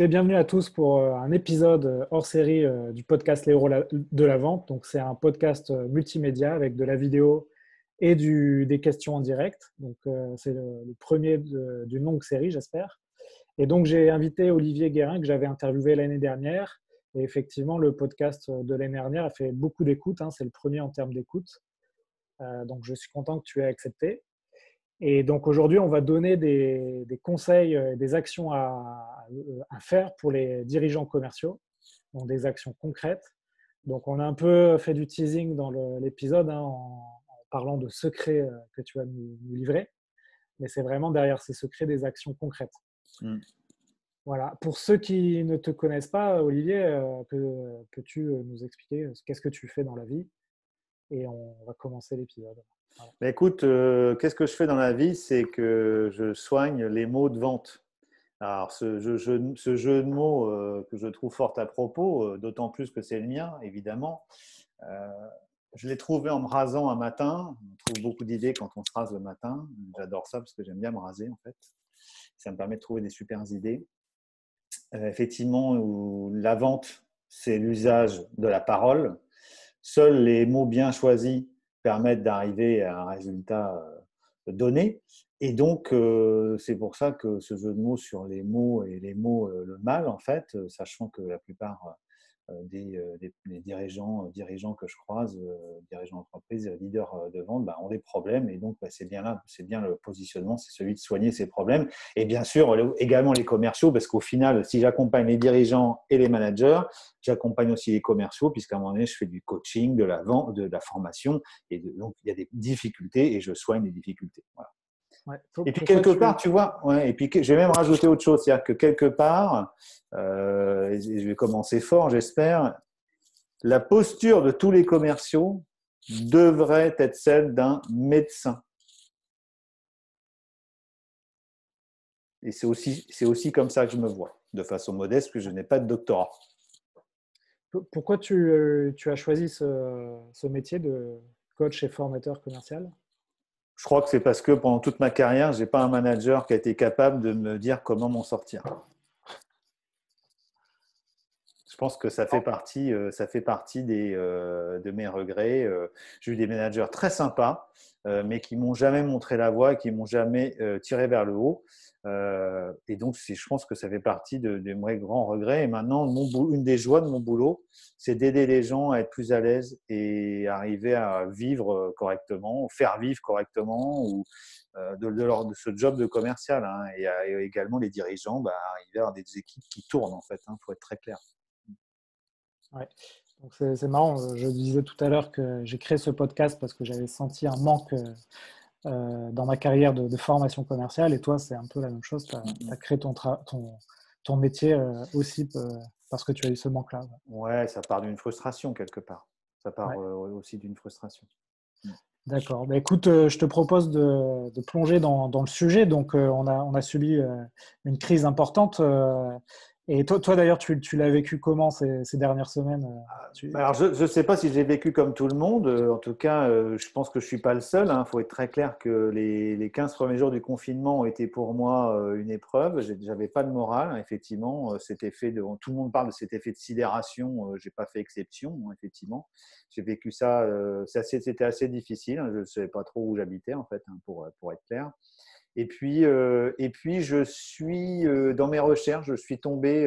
Écoutez, bienvenue à tous pour un épisode hors série du podcast Les héros de la vente. Donc, c'est un podcast multimédia avec de la vidéo et des questions en direct. Donc, c'est le premier d'une longue série, j'espère. Et donc, j'ai invité Olivier Guérin que j'avais interviewé l'année dernière. Et effectivement, le podcast de l'année dernière a fait beaucoup d'écoutes, hein. C'est le premier en termes d'écoute. Donc, je suis content que tu aies accepté. Et donc aujourd'hui, on va donner des conseils, des actions à faire pour les dirigeants commerciaux, donc des actions concrètes. Donc on a un peu fait du teasing dans l'épisode, hein, en parlant de secrets que tu vas nous livrer, mais c'est vraiment derrière ces secrets des actions concrètes. Mm. Voilà. Pour ceux qui ne te connaissent pas, Olivier, peux-tu nous expliquer qu'est-ce que tu fais dans la vie? Et on va commencer l'épisode. Voilà. Mais écoute, qu'est-ce que je fais dans la vie? C'est que je soigne les maux de vente. Alors, ce jeu de mots que je trouve fort à propos, d'autant plus que c'est le mien, évidemment. Euh, je l'ai trouvé en me rasant un matin. On trouve beaucoup d'idées quand on se rase le matin. J'adore ça parce que j'aime bien me raser, en fait. Ça me permet de trouver des super idées. Effectivement, la vente, c'est l'usage de la parole. Seuls les mots bien choisis permettent d'arriver à un résultat donné. Et donc, c'est pour ça que ce jeu de mots sur les mots et les mots, le mal, en fait, sachant que la plupart des dirigeants que je croise, dirigeants d'entreprise, leaders de vente, ont des problèmes. Et donc, c'est bien là, c'est bien le positionnement, c'est celui de soigner ces problèmes. Et bien sûr, également les commerciaux, parce qu'au final, si j'accompagne les dirigeants et les managers, j'accompagne aussi les commerciaux, puisqu'à un moment donné, je fais du coaching, de la vente, de la formation. Et donc, il y a des difficultés et je soigne les difficultés. Voilà. Ouais. Et puis quelque part, tu vois, et puis je vais même rajouter autre chose, c'est-à-dire que quelque part, et je vais commencer fort, j'espère, la posture de tous les commerciaux devrait être celle d'un médecin. Et c'est aussi comme ça que je me vois, de façon modeste, que je n'ai pas de doctorat. Pourquoi tu as choisi ce métier de coach et formateur commercial? Je crois que c'est parce que pendant toute ma carrière, je n'ai pas un manager qui a été capable de me dire comment m'en sortir. Je pense que ça fait partie de mes regrets. J'ai eu des managers très sympas, mais qui m'ont jamais montré la voie, qui m'ont jamais tiré vers le haut. Et donc, je pense que ça fait partie de mes grands regrets. Et maintenant, une des joies de mon boulot, c'est d'aider les gens à être plus à l'aise et arriver à vivre correctement, ou faire vivre correctement, ou de ce job de commercial. Hein, et également les dirigeants, arriver à avoir des équipes qui tournent, en fait. Faut être très clair. Ouais. Donc c'est marrant, je disais tout à l'heure que j'ai créé ce podcast parce que j'avais senti un manque dans ma carrière de formation commerciale, et toi c'est un peu la même chose, tu as créé ton métier aussi parce que tu as eu ce manque-là. Ouais, ça part d'une frustration quelque part. Ça part Ouais. aussi d'une frustration. D'accord. Bah, écoute, je te propose de plonger dans le sujet. Donc, on a subi une crise importante. Et toi d'ailleurs, tu l'as vécu comment ces dernières semaines? Alors, je ne sais pas si j'ai vécu comme tout le monde. En tout cas, je pense que je ne suis pas le seul. Il faut être très clair que les 15 premiers jours du confinement ont été pour moi une épreuve. Je n'avais pas de morale, hein, effectivement. Tout le monde parle de cet effet de sidération. Je n'ai pas fait exception, hein, effectivement. J'ai vécu ça. C'était assez difficile. Hein. Je ne savais pas trop où j'habitais, en fait, hein, pour être clair. Et puis, je suis dans mes recherches, je suis tombé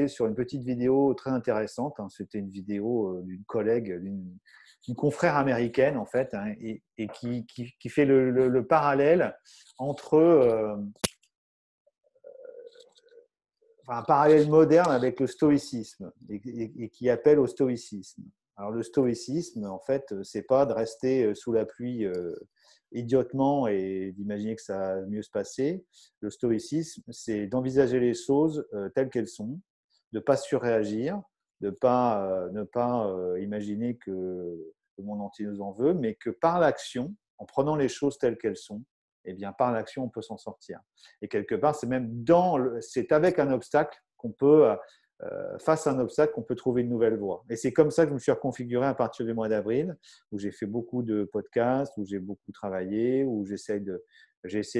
sur une petite vidéo très intéressante. Hein. C'était une vidéo d'une collègue, d'une confrère américaine, en fait, hein, et qui fait le parallèle entre un parallèle moderne avec le stoïcisme et qui appelle au stoïcisme. Alors, le stoïcisme, en fait, c'est pas de rester sous la pluie idiotement et d'imaginer que ça va mieux se passer. Le stoïcisme, c'est d'envisager les choses telles qu'elles sont, de ne pas surréagir, de ne pas imaginer que le monde entier nous en veut, mais que par l'action, en prenant les choses telles qu'elles sont, eh bien, par l'action, on peut s'en sortir. Et quelque part, c'est avec un obstacle qu'on peut face à un obstacle, on peut trouver une nouvelle voie. Et c'est comme ça que je me suis reconfiguré à partir du mois d'avril, où j'ai fait beaucoup de podcasts, où j'ai beaucoup travaillé, où j'ai essayé de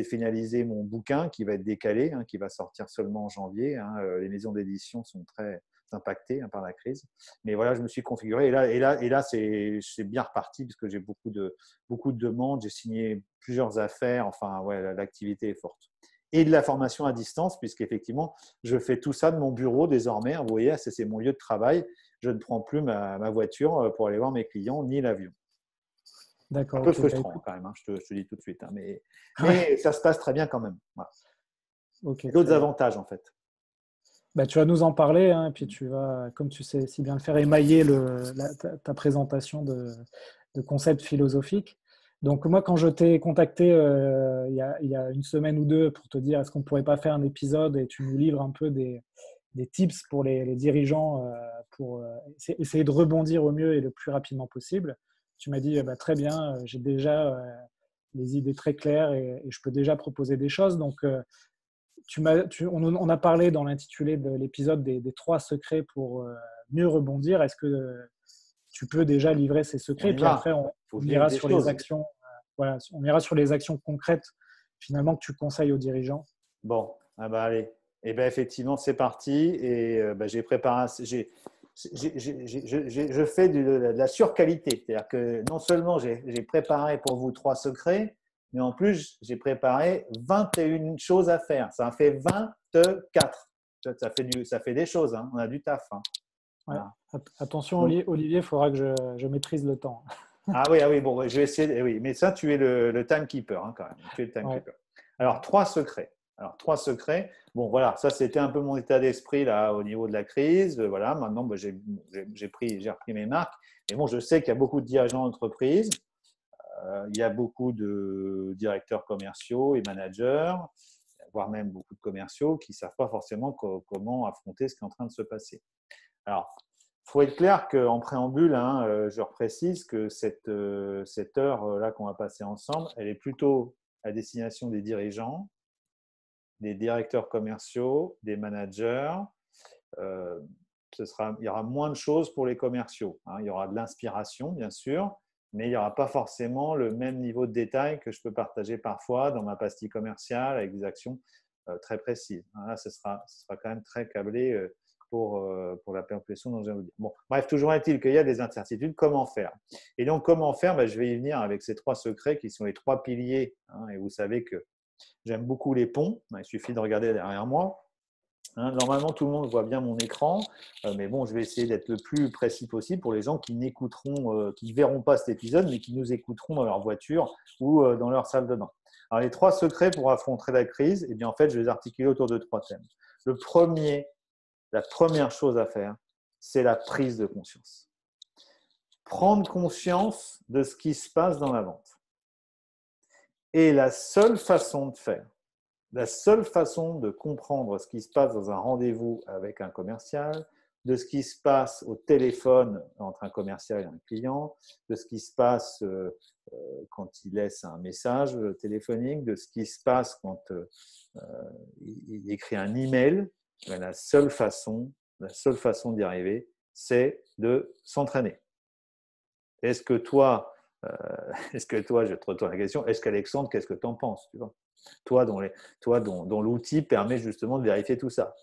finaliser mon bouquin qui va être décalé, qui va sortir seulement en janvier. Les maisons d'édition sont très impactées par la crise. Mais voilà, je me suis configuré. Et là c'est bien reparti parce que j'ai beaucoup de demandes. J'ai signé plusieurs affaires. Enfin, ouais, l'activité est forte. Et de la formation à distance, puisqu'effectivement, je fais tout ça de mon bureau désormais. Vous voyez, c'est mon lieu de travail. Je ne prends plus ma voiture pour aller voir mes clients, ni l'avion. Un D'accord, peu ok. Bah, frustrant écoute. quand même, je te dis tout de suite. Ouais, Mais ça se passe très bien quand même. Voilà. ok, D'autres très bien. avantages en fait. Bah, tu vas nous en parler, et puis tu vas, comme tu sais si bien le faire, émailler ta présentation de concepts philosophiques. Donc moi, quand je t'ai contacté il y a une semaine ou deux pour te dire est-ce qu'on ne pourrait pas faire un épisode et tu nous livres un peu des tips pour les dirigeants pour essayer de rebondir au mieux et le plus rapidement possible, tu m'as dit bah, très bien, j'ai déjà les idées très claires et je peux déjà proposer des choses. Donc on a parlé dans l'intitulé de l'épisode des 3 secrets pour mieux rebondir. Est-ce que tu peux déjà livrer ces On secrets? y Puis après, va. on, Il faut que on je livre ira des sur les choses. actions. Voilà, on ira sur les actions concrètes finalement que tu conseilles aux dirigeants. Bon, allez. Et ben effectivement, c'est parti. Et j'ai préparé. Je fais de la surqualité. C'est-à-dire que non seulement j'ai préparé pour vous 3 secrets, mais en plus, j'ai préparé 21 choses à faire. Ça en fait 24. Ça fait des choses. On a du taf. Ouais. Voilà. Attention, Donc, Olivier, il faudra que je maîtrise le temps. ah oui, bon, je vais essayer. Oui, mais ça, tu es le timekeeper quand même. Tu es le Ouais. timekeeper. Alors, 3 secrets. Bon, voilà, ça, c'était un peu mon état d'esprit là au niveau de la crise. Voilà, maintenant, j'ai repris mes marques. Mais bon, je sais qu'il y a beaucoup de dirigeants d'entreprise. Il y a beaucoup de directeurs commerciaux et managers, voire même beaucoup de commerciaux qui ne savent pas forcément comment affronter ce qui est en train de se passer. Alors, il faut être clair qu'en préambule, je reprécise que cette heure-là qu'on va passer ensemble, elle est plutôt à destination des dirigeants, des directeurs commerciaux, des managers. Euh, il y aura moins de choses pour les commerciaux. Il y aura de l'inspiration, bien sûr, mais il n'y aura pas forcément le même niveau de détail que je peux partager parfois dans ma pastille commerciale avec des actions très précises. Là, ce sera quand même très câblé pour la population dont je viens de vous dire. Bon, bref, toujours est-il qu'il y a des incertitudes. Comment faire? Et donc, comment faire? Je vais y venir avec ces 3 secrets qui sont les 3 piliers. Et vous savez que j'aime beaucoup les ponts. Il suffit de regarder derrière moi. Normalement, tout le monde voit bien mon écran, mais bon, je vais essayer d'être le plus précis possible pour les gens qui qui ne verront pas cet épisode, mais qui nous écouteront dans leur voiture ou dans leur salle de bain. Alors, les 3 secrets pour affronter la crise, eh bien, en fait, je vais les articuler autour de 3 thèmes. La première chose à faire, c'est la prise de conscience. Prendre conscience de ce qui se passe dans la vente. Et la seule façon de comprendre ce qui se passe dans un rendez-vous avec un commercial, de ce qui se passe au téléphone entre un commercial et un client, de ce qui se passe quand il laisse un message téléphonique, de ce qui se passe quand il écrit un email, la seule façon d'y arriver, c'est de s'entraîner. Est-ce que toi, je te retourne la question, est-ce qu'Alexandre, qu'est-ce que tu en penses, tu vois? Toi, dont l'outil permet justement de vérifier tout ça.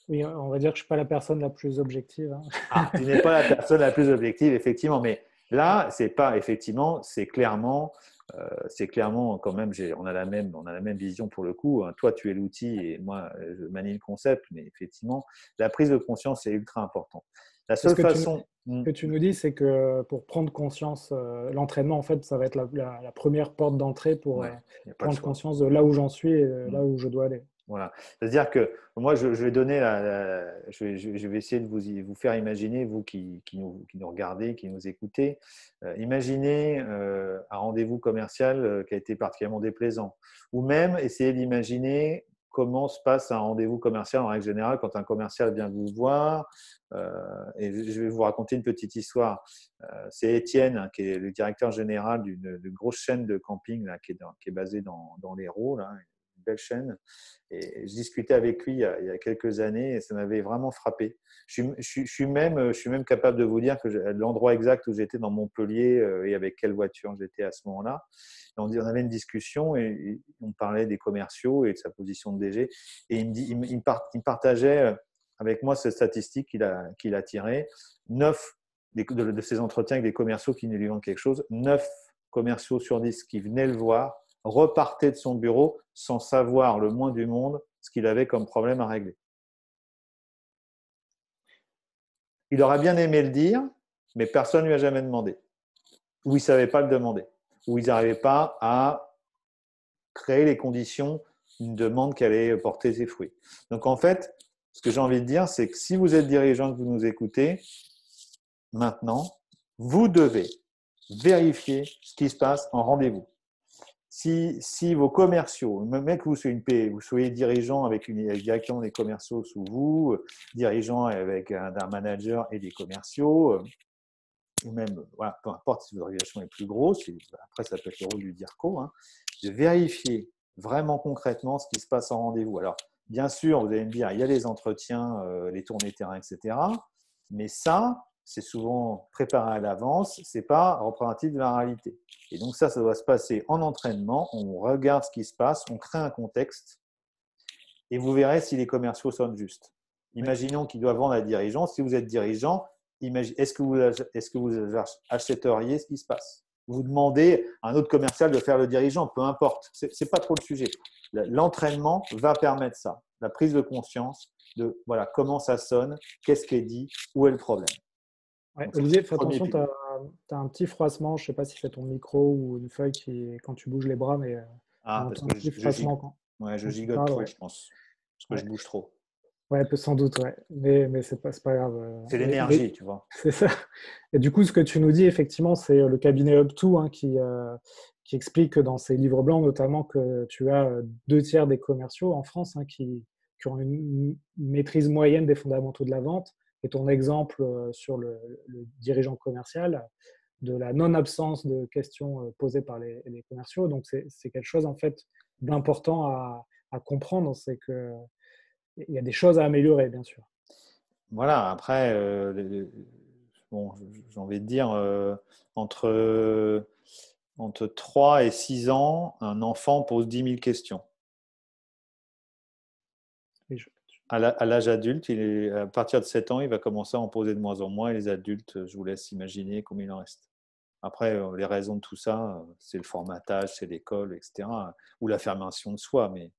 Oui, on va dire que je ne suis pas la personne la plus objective. Ah, tu n'es pas la personne la plus objective, effectivement, mais là, c'est pas effectivement, c'est clairement quand même, on a la même vision pour le coup. Toi, tu es l'outil et moi, je manie le concept, mais effectivement, la prise de conscience est ultra importante. La Ce seule que façon, tu nous dis, c'est que pour prendre conscience, l'entraînement, en fait, ça va être la première porte d'entrée pour ouais, il n'y a pas le prendre choix. conscience de là où j'en suis et là où je dois aller. Voilà. C'est-à-dire que moi, je vais donner je vais essayer de vous faire imaginer, vous qui nous regardez, qui nous écoutez, imaginez un rendez-vous commercial qui a été particulièrement déplaisant. Ou même essayer d'imaginer comment se passe un rendez-vous commercial en règle générale quand un commercial vient vous voir. Et je vais vous raconter une petite histoire. C'est Étienne, qui est le directeur général d'une grosse chaîne de camping là, qui est basée dans l'Hérault, là, belle chaîne. Et je discutais avec lui il y a quelques années et ça m'avait vraiment frappé. Je suis même capable de vous dire que l'endroit exact où j'étais dans Montpellier et avec quelle voiture j'étais à ce moment-là. Et on avait une discussion et on parlait des commerciaux et de sa position de DG. Et il me partageait avec moi cette statistique qu'il a tirée. 9 de ces entretiens avec des commerciaux qui lui vendent quelque chose, 9 commerciaux sur 10 qui venaient le voir repartaient de son bureau sans savoir le moins du monde ce qu'il avait comme problème à régler. Il aurait bien aimé le dire, mais personne ne lui a jamais demandé. Ou il ne savait pas le demander. Ou ils n'arrivaient pas à créer les conditions d'une demande qui allait porter ses fruits. Donc en fait, ce que j'ai envie de dire, c'est que si vous êtes dirigeant, que vous nous écoutez, maintenant, vous devez vérifier ce qui se passe en rendez-vous. Si vos commerciaux, même que vous soyez dirigeant avec directement des commerciaux sous vous, dirigeant avec un manager et des commerciaux, ou même, voilà, peu importe si votre organisation est plus grosse, après ça peut être le rôle du DIRCO, de vérifier vraiment concrètement ce qui se passe en rendez-vous. Alors, bien sûr, vous allez me dire, il y a les entretiens, les tournées terrain, etc. Mais ça, c'est souvent préparé à l'avance, ce n'est pas représentatif de la réalité. Et donc ça doit se passer en entraînement, on regarde ce qui se passe, on crée un contexte et vous verrez si les commerciaux sonnent juste. Imaginons qu'ils doivent vendre à dirigeant. Si vous êtes dirigeant, est-ce que vous achèteriez ce qui se passe? Vous demandez à un autre commercial de faire le dirigeant, peu importe. Ce n'est pas trop le sujet. L'entraînement va permettre ça, la prise de conscience de voilà, comment ça sonne, qu'est-ce qui est dit, où est le problème. Ouais, Olivier, fais attention, tu as un petit froissement. Je ne sais pas si c'est ton micro ou une feuille quand tu bouges les bras, mais on parce entend un que petit froissement je quand tu gigote parles. trop, Ouais. je pense. Parce que je bouge trop. Ouais, sans doute, ouais. Mais c'est pas grave. C'est l'énergie, tu vois. C'est ça. Et du coup, ce que tu nous dis, effectivement, c'est le cabinet Up2 qui explique que dans ses livres blancs, notamment, que tu as 2 tiers des commerciaux en France qui ont une maîtrise moyenne des fondamentaux de la vente. Et ton exemple sur le dirigeant commercial, de la non-absence de questions posées par les commerciaux. Donc, c'est quelque chose, en fait, d'important à comprendre. C'est que il y a des choses à améliorer, bien sûr. Voilà, après, bon, j'ai envie de dire, entre 3 et 6 ans, un enfant pose 10 000 questions. Et je- À l'âge adulte, à partir de 7 ans, il va commencer à en poser de moins en moins. Et les adultes, je vous laisse imaginer combien il en reste. Après, les raisons de tout ça, c'est le formatage, c'est l'école, etc. Ou l'affirmation de soi, mais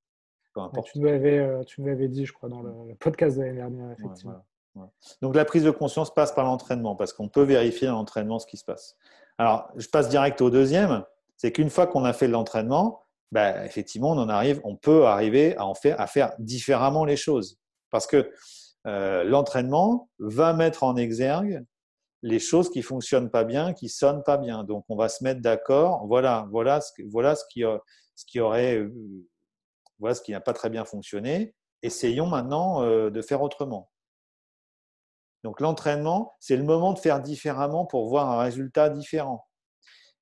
peu Ouais, importe. tu nous l'avais dit, je crois, dans le podcast de l'année dernière, Ouais, effectivement. voilà. Ouais. Donc la prise de conscience passe par l'entraînement parce qu'on peut vérifier dans l'entraînement ce qui se passe. Alors, je passe direct au deuxième, c'est qu'une fois qu'on a fait l'entraînement, ben, effectivement, on peut arriver à faire différemment les choses. Parce que l'entraînement va mettre en exergue les choses qui fonctionnent pas bien, qui sonnent pas bien. Donc, on va se mettre d'accord. Voilà ce qui n'a pas très bien fonctionné. Essayons maintenant de faire autrement. Donc l'entraînement, c'est le moment de faire différemment pour voir un résultat différent.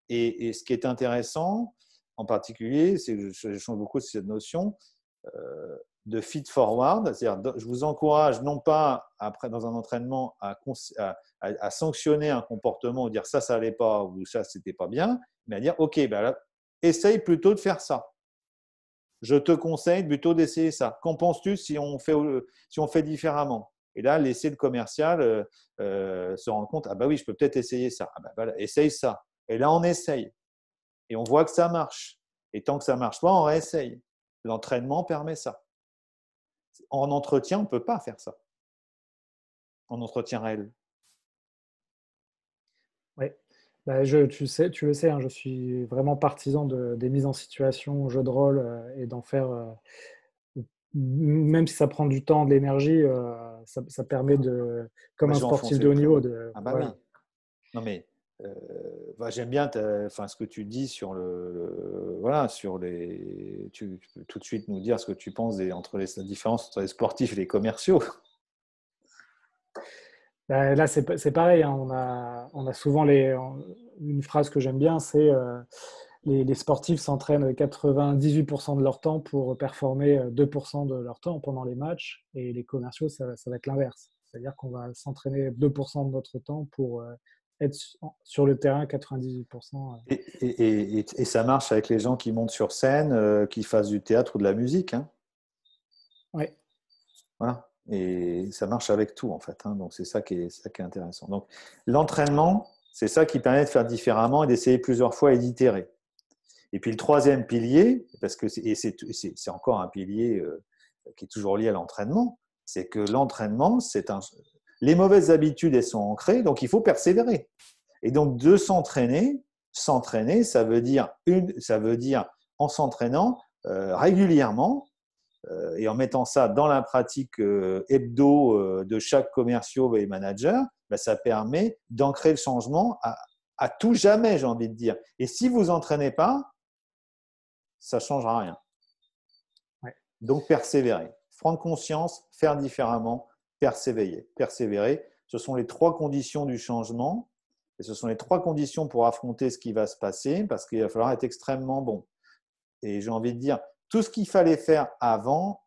Et ce qui est intéressant, en particulier, c'est que je change beaucoup de cette notion de feed forward, c'est-à-dire je vous encourage non pas après dans un entraînement à sanctionner un comportement ou dire ça n'allait pas ou ça c'était pas bien, mais à dire ok, ben là, essaye plutôt de faire ça. Je te conseille plutôt d'essayer ça. Qu'en penses-tu si on fait différemment? Et là, laisser le commercial se rendre compte, ah bah oui, je peux peut-être essayer ça. Ah bah voilà, essaye ça. Et là, on essaye. Et on voit que ça marche. Et tant que ça ne marche pas, on réessaye. L'entraînement permet ça. En entretien, on ne peut pas faire ça. En entretien réel. Oui. Bah, tu le sais, hein, je suis vraiment partisan des mises en situation au jeu de rôle et d'en faire, même si ça prend du temps, de l'énergie, ça permet comme Bah, un je vais sportif enfoncer de le haut niveau, clou. Ah bah oui. voilà. Non mais j'aime bien ce que tu dis sur voilà, tu peux tout de suite nous dire ce que tu penses la différence entre les sportifs et les commerciaux. Bah, là, c'est pareil, hein, on a souvent une phrase que j'aime bien, c'est les sportifs s'entraînent 98% de leur temps pour performer 2% de leur temps pendant les matchs. Et les commerciaux, ça va être l'inverse. C'est-à-dire qu'on va s'entraîner 2% de notre temps pour être sur le terrain 98%. Et ça marche avec les gens qui montent sur scène, qui fassent du théâtre ou de la musique. Hein. Oui, Voilà. Et ça marche avec tout, en fait. Hein. Donc, c'est ça qui est intéressant. Donc, l'entraînement, c'est ça qui permet de faire différemment et d'essayer plusieurs fois et d'itérer. Et puis, le troisième pilier, parce que c'est encore un pilier qui est toujours lié à l'entraînement, c'est que l'entraînement, les mauvaises habitudes, elles sont ancrées, donc il faut persévérer. Et donc, de s'entraîner, ça veut dire en s'entraînant régulièrement et en mettant ça dans la pratique hebdo de chaque commercial et manager, ben, ça permet d'ancrer le changement à tout jamais, j'ai envie de dire. Et si vous vous entraînez pas, ça ne changera rien. ouais. Donc, persévérer. Prendre conscience, faire différemment, persévérer. Persévérer, ce sont les 3 conditions du changement. Et ce sont les 3 conditions pour affronter ce qui va se passer, parce qu'il va falloir être extrêmement bon. Et j'ai envie de dire, tout ce qu'il fallait faire avant,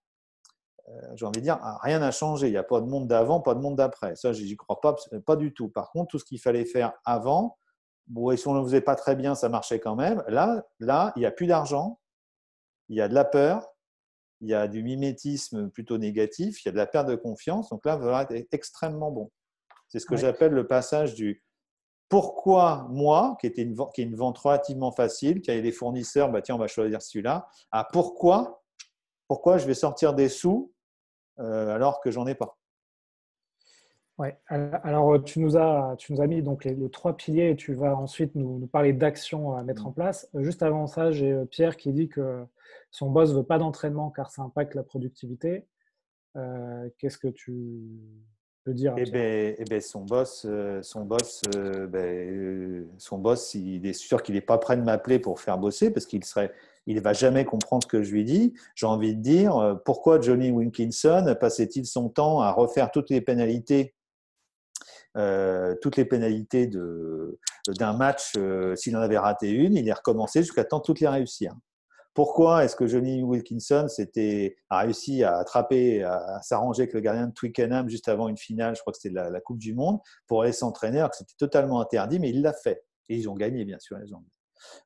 j'ai envie de dire, rien n'a changé. Il n'y a pas de monde d'avant, pas de monde d'après. Ça, je n'y crois pas du tout. Par contre, tout ce qu'il fallait faire avant, bon, et si on ne le faisait pas très bien, ça marchait quand même. Là, il n'y a plus d'argent, il y a de la peur, il y a du mimétisme plutôt négatif, il y a de la perte de confiance. Donc là, il va falloir être extrêmement bon. C'est ce que j'appelle le passage du pourquoi moi, qui est une vente relativement facile, qui a des fournisseurs, bah tiens, on va choisir celui-là, à pourquoi je vais sortir des sous alors que j'en ai pas. Ouais. Alors, tu nous as mis donc les 3 piliers et tu vas ensuite nous parler d'actions à mettre en place. Juste avant ça, j'ai Pierre qui dit que son boss ne veut pas d'entraînement car ça impacte la productivité. Qu'est-ce que tu peux dire à Pierre? Son boss, il est sûr qu'il n'est pas prêt de m'appeler pour faire bosser parce il va jamais comprendre ce que je lui dis. J'ai envie de dire, pourquoi Johnny Wilkinson passait-il son temps à refaire toutes les pénalités d'un match s'il en avait raté une, il est recommencé jusqu'à temps de toutes les réussir. Pourquoi est-ce que Johnny Wilkinson a réussi à s'arranger avec le gardien de Twickenham juste avant une finale, je crois que c'était la Coupe du Monde, pour aller s'entraîner alors que c'était totalement interdit, mais il l'a fait. Et ils ont gagné, bien sûr, les Anglais.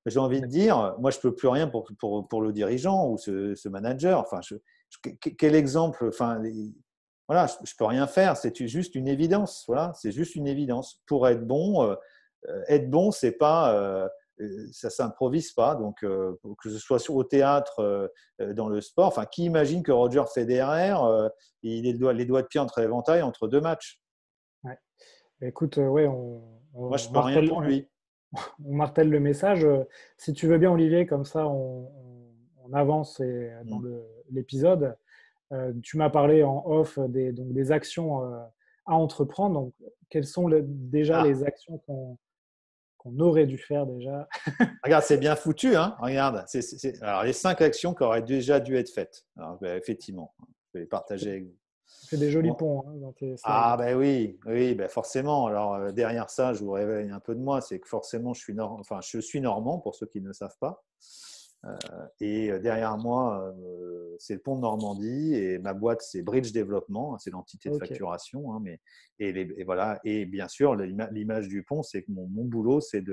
J'ai envie de dire, moi, je ne peux plus rien pour le dirigeant ou ce manager. Enfin, quel exemple voilà, je ne peux rien faire, c'est juste une évidence. Voilà, c'est juste une évidence. Pour être bon, c'est pas, ça s'improvise pas. Donc, que ce soit au théâtre, dans le sport, enfin, qui imagine que Roger Federer, il a les doigts de pied entre éventails entre 2 matchs? Ouais. Écoute, ouais, Moi, je peux rien pour lui. on martèle le message. Si tu veux bien, Olivier, comme ça, on avance dans l'épisode. Tu m'as parlé en off donc des actions à entreprendre. Donc, quelles sont déjà les actions qu'on aurait dû faire déjà? Regarde, c'est bien foutu. Hein. Regarde, alors, les 5 actions qui auraient déjà dû être faites. Alors, effectivement, je vais les partager avec vous. Tu fais des jolis Bon. ponts dans tes slides. Ah ben oui, ben forcément. Alors derrière ça, je vous révèle un peu de moi, c'est que forcément je suis normand pour ceux qui ne le savent pas. Et derrière moi, c'est le pont de Normandie et ma boîte c'est Bridge Développement, c'est l'entité de facturation. Hein, et voilà. Et bien sûr, l'image du pont, c'est que mon boulot, c'est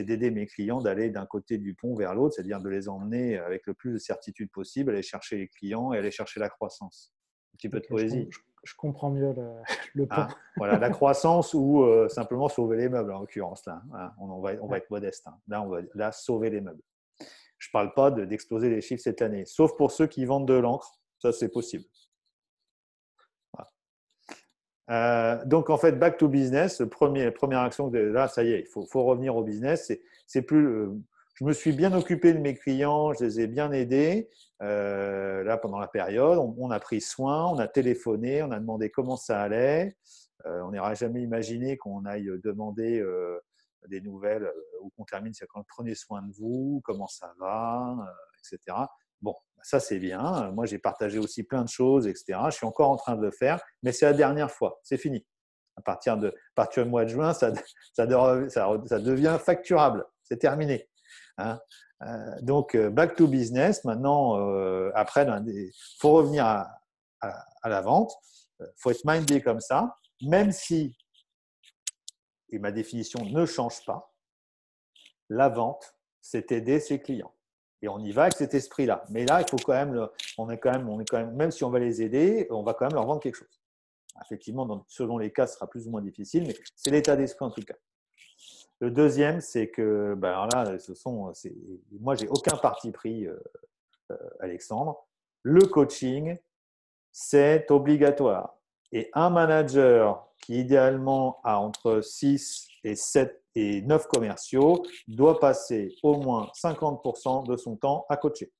d'aider mes clients d'aller d'un côté du pont vers l'autre, c'est-à-dire de les emmener avec le plus de certitude possible, aller chercher les clients et aller chercher la croissance. Un petit peu de poésie. Je comprends mieux le pont. Hein, voilà, la croissance ou simplement sauver les meubles en l'occurrence. Là, hein, on va être modeste. Hein. Là, on va sauver les meubles. Je ne parle pas d'exploser les chiffres cette année, sauf pour ceux qui vendent de l'encre. Ça, c'est possible. Voilà. Donc, en fait, back to business, première action, là, ça y est, il faut revenir au business. C'est plus, je me suis bien occupé de mes clients, je les ai bien aidés. Là, pendant la période, on a pris soin, on a téléphoné, on a demandé comment ça allait. On n'aurait jamais imaginé qu'on aille demander des nouvelles ou qu'on termine, c'est quand prenez soin de vous, comment ça va, etc. Bon, ça c'est bien. Moi, j'ai partagé aussi plein de choses, etc. Je suis encore en train de le faire, mais c'est la dernière fois. C'est fini. À partir du mois de juin, ça devient facturable. C'est terminé. Hein. Donc, back to business. Maintenant, après, il faut revenir à la vente. Il faut être mindé comme ça, même si, et ma définition ne change pas, la vente, c'est aider ses clients. Et on y va avec cet esprit-là. Mais là, il faut quand même, même si on va les aider, on va quand même leur vendre quelque chose. Effectivement, selon les cas, ce sera plus ou moins difficile, mais c'est l'état d'esprit en tout cas. Le deuxième, c'est que, ben là, moi, j'ai aucun parti pris, Alexandre. Le coaching, c'est obligatoire. Et un manager qui, idéalement, a entre 6 et 7 et 9 commerciaux doit passer au moins 50% de son temps à coacher.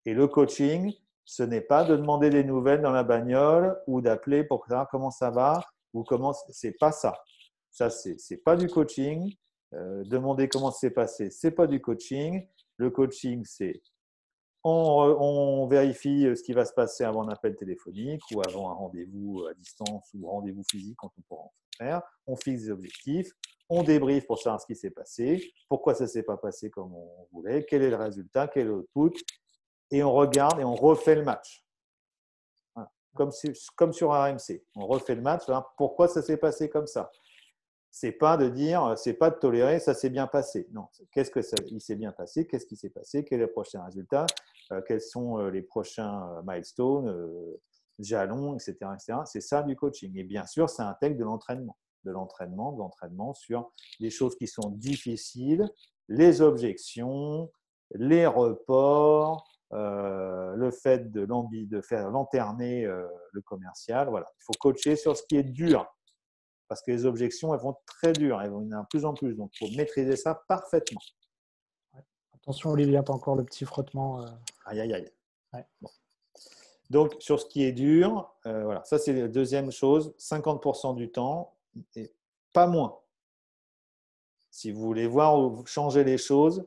Et le coaching, ce n'est pas de demander des nouvelles dans la bagnole ou d'appeler pour savoir comment ça va ou comment. C'est pas ça. Ça, c'est pas du coaching. Demander comment c'est passé, c'est pas du coaching. Le coaching, c'est on vérifie ce qui va se passer avant un appel téléphonique ou avant un rendez-vous à distance ou rendez-vous physique quand on pourra en faire. On fixe des objectifs, on débriefe pour savoir ce qui s'est passé, pourquoi ça ne s'est pas passé comme on voulait, quel est le résultat, quel est l'output, et on regarde et on refait le match. Voilà. Comme sur RMC, on refait le match, hein, pourquoi ça s'est passé comme ça. C'est pas de dire, c'est pas de tolérer, ça s'est bien passé. Non, il s'est bien passé, qu'est-ce qui s'est passé, quel est le prochain résultat, quels sont les prochains milestones, jalons, etc., etc. C'est ça du coaching. Et bien sûr, ça intègre de l'entraînement sur les choses qui sont difficiles, les objections, les reports, le fait de faire lanterner le commercial. Voilà, il faut coacher sur ce qui est dur. Parce que les objections, elles vont être très dures, elles vont y en avoir de plus en plus. Donc, il faut maîtriser ça parfaitement. Ouais. Attention, Olivier, tu as encore le petit frottement. Aïe, aïe, aïe. Ouais. Bon. Donc, sur ce qui est dur, voilà, ça c'est la deuxième chose, 50% du temps, et pas moins. Si vous voulez voir changer les choses,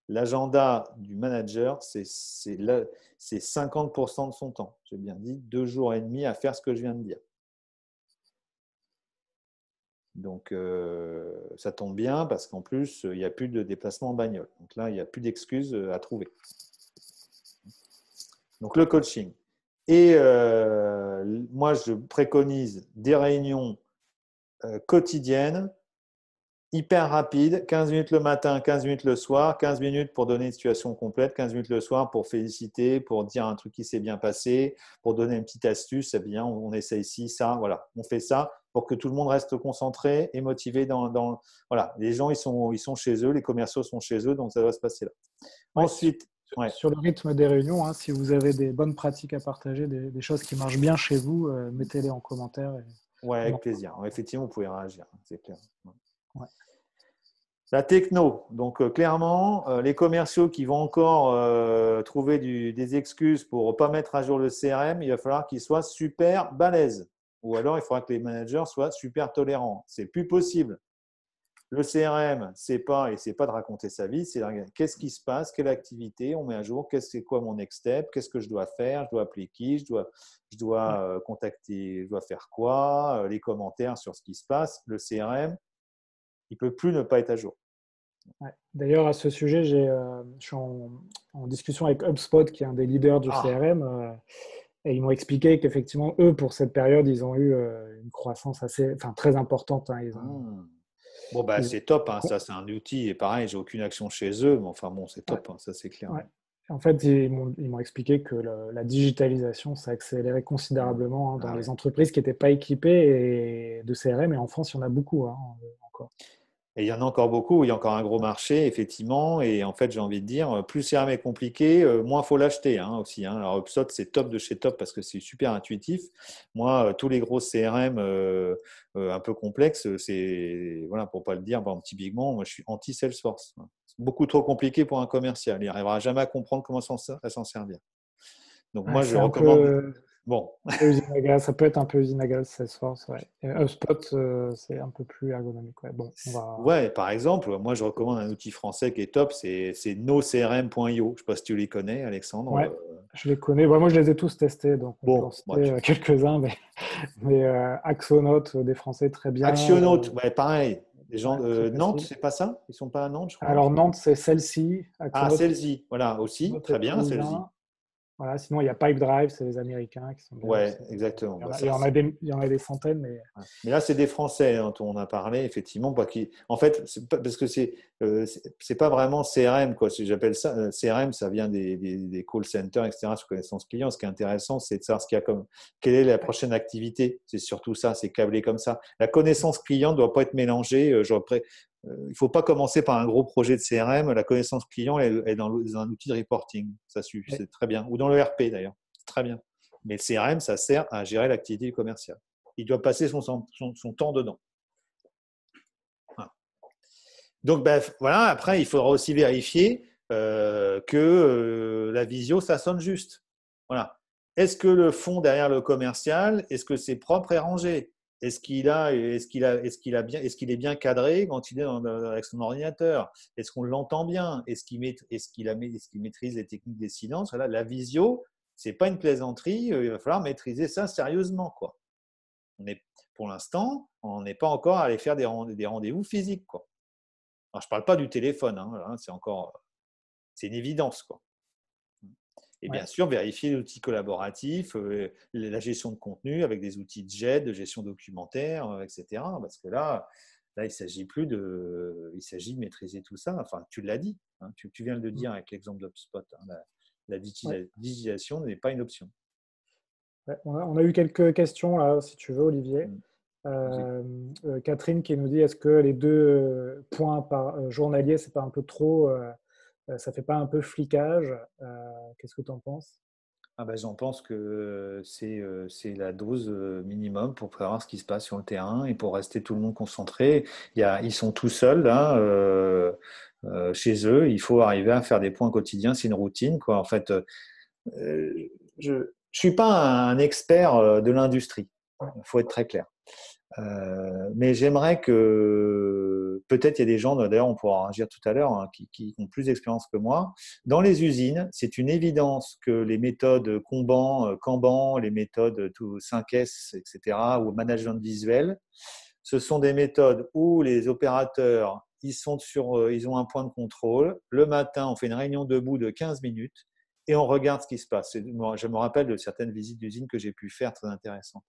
l'agenda du manager, c'est 50% de son temps. J'ai bien dit 2 jours et demi à faire ce que je viens de dire. Donc, ça tombe bien parce qu'en plus, il n'y a plus de déplacement en bagnole. Donc là, il n'y a plus d'excuses à trouver. Donc, le coaching. Et moi, je préconise des réunions quotidiennes, hyper rapides, 15 minutes le matin, 15 minutes le soir, 15 minutes pour donner une situation complète, 15 minutes le soir pour féliciter, pour dire un truc qui s'est bien passé, pour donner une petite astuce, c'est bien, on essaie ici, ça, voilà, on fait ça pour que tout le monde reste concentré et motivé voilà, les gens, ils sont chez eux, les commerciaux sont chez eux, donc ça doit se passer là. Ouais, Ensuite, sur le rythme des réunions, hein, si vous avez des bonnes pratiques à partager, des choses qui marchent bien chez vous, mettez-les en commentaire. Ouais, avec plaisir. Effectivement, vous pouvez réagir, c'est clair. Ouais. La techno, donc clairement, les commerciaux qui vont encore trouver des excuses pour ne pas mettre à jour le CRM, il va falloir qu'ils soient super balèzes. Ou alors, il faudra que les managers soient super tolérants. C'est plus possible. Le CRM, c'est pas de raconter sa vie, c'est de regarder qu'est-ce qui se passe, quelle activité on met à jour, c'est quoi mon next step, qu'est-ce que je dois faire, je dois appeler qui, je dois contacter, je dois faire quoi, les commentaires sur ce qui se passe. Le CRM, il ne peut plus ne pas être à jour. Ouais. D'ailleurs, à ce sujet, je suis en discussion avec HubSpot, qui est un des leaders du CRM, et ils m'ont expliqué qu'effectivement, eux, pour cette période, ils ont eu une croissance très importante. Hein. Bon, bah, c'est top, hein. Ça c'est un outil, et pareil, j'ai aucune action chez eux, mais enfin bon, c'est top, hein. Ça c'est clair. Ouais. En fait, ils m'ont expliqué que la digitalisation, ça accélérait considérablement dans les entreprises qui n'étaient pas équipées de CRM, et en France, il y en a beaucoup encore. Et il y en a encore beaucoup, il y a encore un gros marché, effectivement. Et en fait, j'ai envie de dire, plus CRM est compliqué, moins il faut l'acheter aussi. Hein. Alors, HubSpot, c'est top de chez top parce que c'est super intuitif. Moi, tous les gros CRM un peu complexes, c'est, voilà, pour ne pas le dire, bon, typiquement, moi, je suis anti-Salesforce. C'est beaucoup trop compliqué pour un commercial. Il n'arrivera jamais à comprendre comment s'en servir. Donc, moi, je recommande… Bon. Ça peut être un peu usine à gaz, Salesforce. Ouais. HubSpot, c'est un peu plus ergonomique. Ouais. Bon, ouais, par exemple, moi je recommande un outil français qui est top, c'est nocrm.io. Je ne sais pas si tu les connais, Alexandre. Ouais, je les connais. Moi, je les ai tous testés, donc on peut en citer quelques-uns, mais Axonote des Français, très bien. Actionaut, ouais, pareil. Les gens très de Nantes, facile. c'est pas ça? Ils sont pas à Nantes, je crois. Alors Nantes, c'est celle-ci. Ah, Celsi, voilà, aussi. Aksonote Très est bien, Celsi. toulousain. Voilà, sinon, il y a Pipedrive, c'est les Américains qui sont bien Ouais, aussi. exactement. Il y en Bah, a, ça, il y en a des centaines, mais mais là, c'est des Français dont on a parlé, effectivement. En fait, parce que c'est pas vraiment CRM, quoi. Si j'appelle ça CRM, ça vient des call centers, etc. Sur connaissance client. Ce qui est intéressant, c'est de savoir quelle est la prochaine activité. C'est surtout ça, c'est câblé comme ça. La connaissance client ne doit pas être mélangée. Il ne faut pas commencer par un gros projet de CRM. La connaissance client est dans un outil de reporting. Ça suffit, ouais. c'est très bien. Ou dans le RP, d'ailleurs. C'est très bien. Mais le CRM, ça sert à gérer l'activité commerciale. Il doit passer son temps dedans. Voilà. Donc, voilà. Après, il faudra aussi vérifier que la visio, ça sonne juste. Voilà. Est-ce que le fond derrière le commercial, est-ce que c'est propre et rangé? Est-ce qu'il est bien cadré quand il est avec son ordinateur? Est-ce qu'on l'entend bien? Est-ce qu'il maîtrise les techniques des silences? Voilà, la visio, c'est pas une plaisanterie. Il va falloir maîtriser ça sérieusement, quoi. Pour l'instant, on n'est pas encore allé faire des rendez-vous physiques, quoi. Alors, je ne parle pas du téléphone, hein, c'est une évidence, quoi. Et bien Ouais. sûr, vérifier l'outil collaboratif, la gestion de contenu avec des outils de GED, de gestion documentaire, etc. Parce que là, il ne s'agit plus il s'agit de maîtriser tout ça. Enfin, tu l'as dit, hein, tu viens de le dire avec l'exemple d'HubSpot. Hein, la Ouais. digitalisation n'est pas une option. Ouais. On a eu quelques questions là, si tu veux, Olivier. Mm. Euh, Catherine qui nous dit est-ce que les 2 points par journalier, c'est pas un peu trop, ça fait pas un peu flicage? Qu'est-ce que tu en penses? Ah ben, j'en pense que c'est la dose minimum pour savoir ce qui se passe sur le terrain et pour rester tout le monde concentré. Ils sont tout seuls là, chez eux. Il faut arriver à faire des points quotidiens. C'est une routine, quoi. En fait, je ne suis pas un expert de l'industrie. Il faut être très clair. Mais j'aimerais que peut-être il y a des gens, d'ailleurs on pourra en agir tout à l'heure, hein, qui ont plus d'expérience que moi. Dans les usines, c'est une évidence que les méthodes Kanban, les méthodes 5S, etc., ou management visuel, ce sont des méthodes où les opérateurs, ils ont un point de contrôle. Le matin, on fait une réunion debout de 15 minutes et on regarde ce qui se passe. Je me rappelle de certaines visites d'usines que j'ai pu faire, très intéressantes.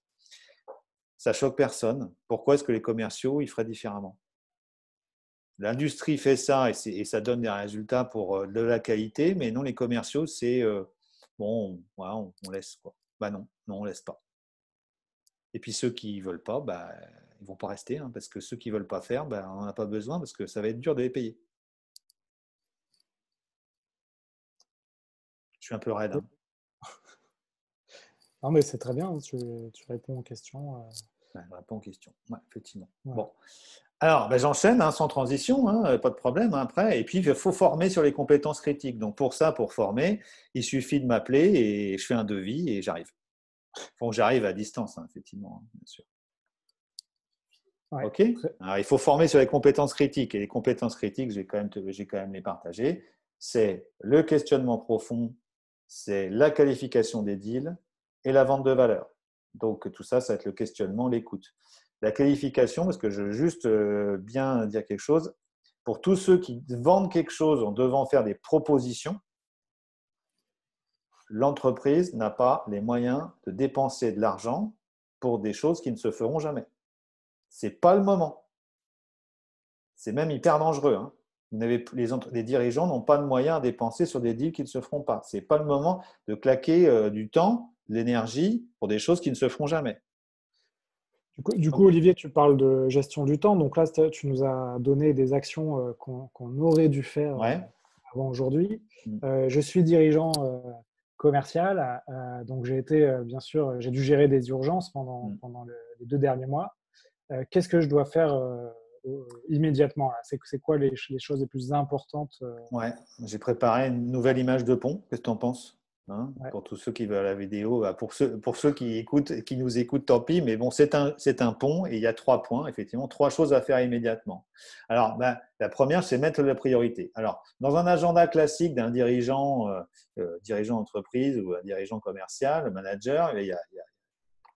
Ça choque personne. Pourquoi est-ce que les commerciaux, ils feraient différemment? L'industrie fait ça et ça donne des résultats pour de la qualité, mais non, les commerciaux, c'est bon, voilà, on laisse, quoi. Bah non, on laisse pas. Et puis ceux qui ne veulent pas, ils ne vont pas rester, hein, parce que ceux qui ne veulent pas faire, on n'en a pas besoin parce que ça va être dur de les payer. Je suis un peu raide, hein. Non, mais c'est très bien, hein, tu réponds aux questions. Ouais, je réponds aux questions. Ouais, effectivement. Ouais. Bon. Alors, j'enchaîne sans transition, pas de problème après. Et puis, il faut former sur les compétences critiques. Donc, pour former, il suffit de m'appeler et je fais un devis et j'arrive. Bon, j'arrive à distance, effectivement, bien sûr. Ouais. OK. Alors, il faut former sur les compétences critiques. Et les compétences critiques, j'ai quand même les partager. C'est le questionnement profond, c'est la qualification des deals et la vente de valeur. Donc, tout ça, ça va être le questionnement, l'écoute. La qualification, parce que je veux juste bien dire quelque chose, pour tous ceux qui vendent quelque chose en devant faire des propositions, l'entreprise n'a pas les moyens de dépenser de l'argent pour des choses qui ne se feront jamais. Ce n'est pas le moment. C'est même hyper dangereux, hein. Les dirigeants n'ont pas de moyens à dépenser sur des deals qui ne se feront pas. Ce n'est pas le moment de claquer du temps, de l'énergie pour des choses qui ne se feront jamais. Du coup, Olivier, tu parles de gestion du temps. Donc là, tu nous as donné des actions qu'on aurait dû faire Ouais. avant aujourd'hui. Je suis dirigeant commercial. Donc j'ai été, bien sûr, j'ai dû gérer des urgences pendant les 2 derniers mois. Qu'est-ce que je dois faire immédiatement là? C'est quoi les choses les plus importantes Ouais, j'ai préparé une nouvelle image de pont. Qu'est-ce que tu en penses? Ouais. Pour tous ceux qui veulent la vidéo, pour ceux qui nous écoutent, tant pis, mais bon, c'est un pont et il y a 3 points, effectivement, 3 choses à faire immédiatement. Alors, la première, c'est mettre la priorité. Alors, dans un agenda classique d'un dirigeant d'entreprise ou un dirigeant commercial, manager, il y a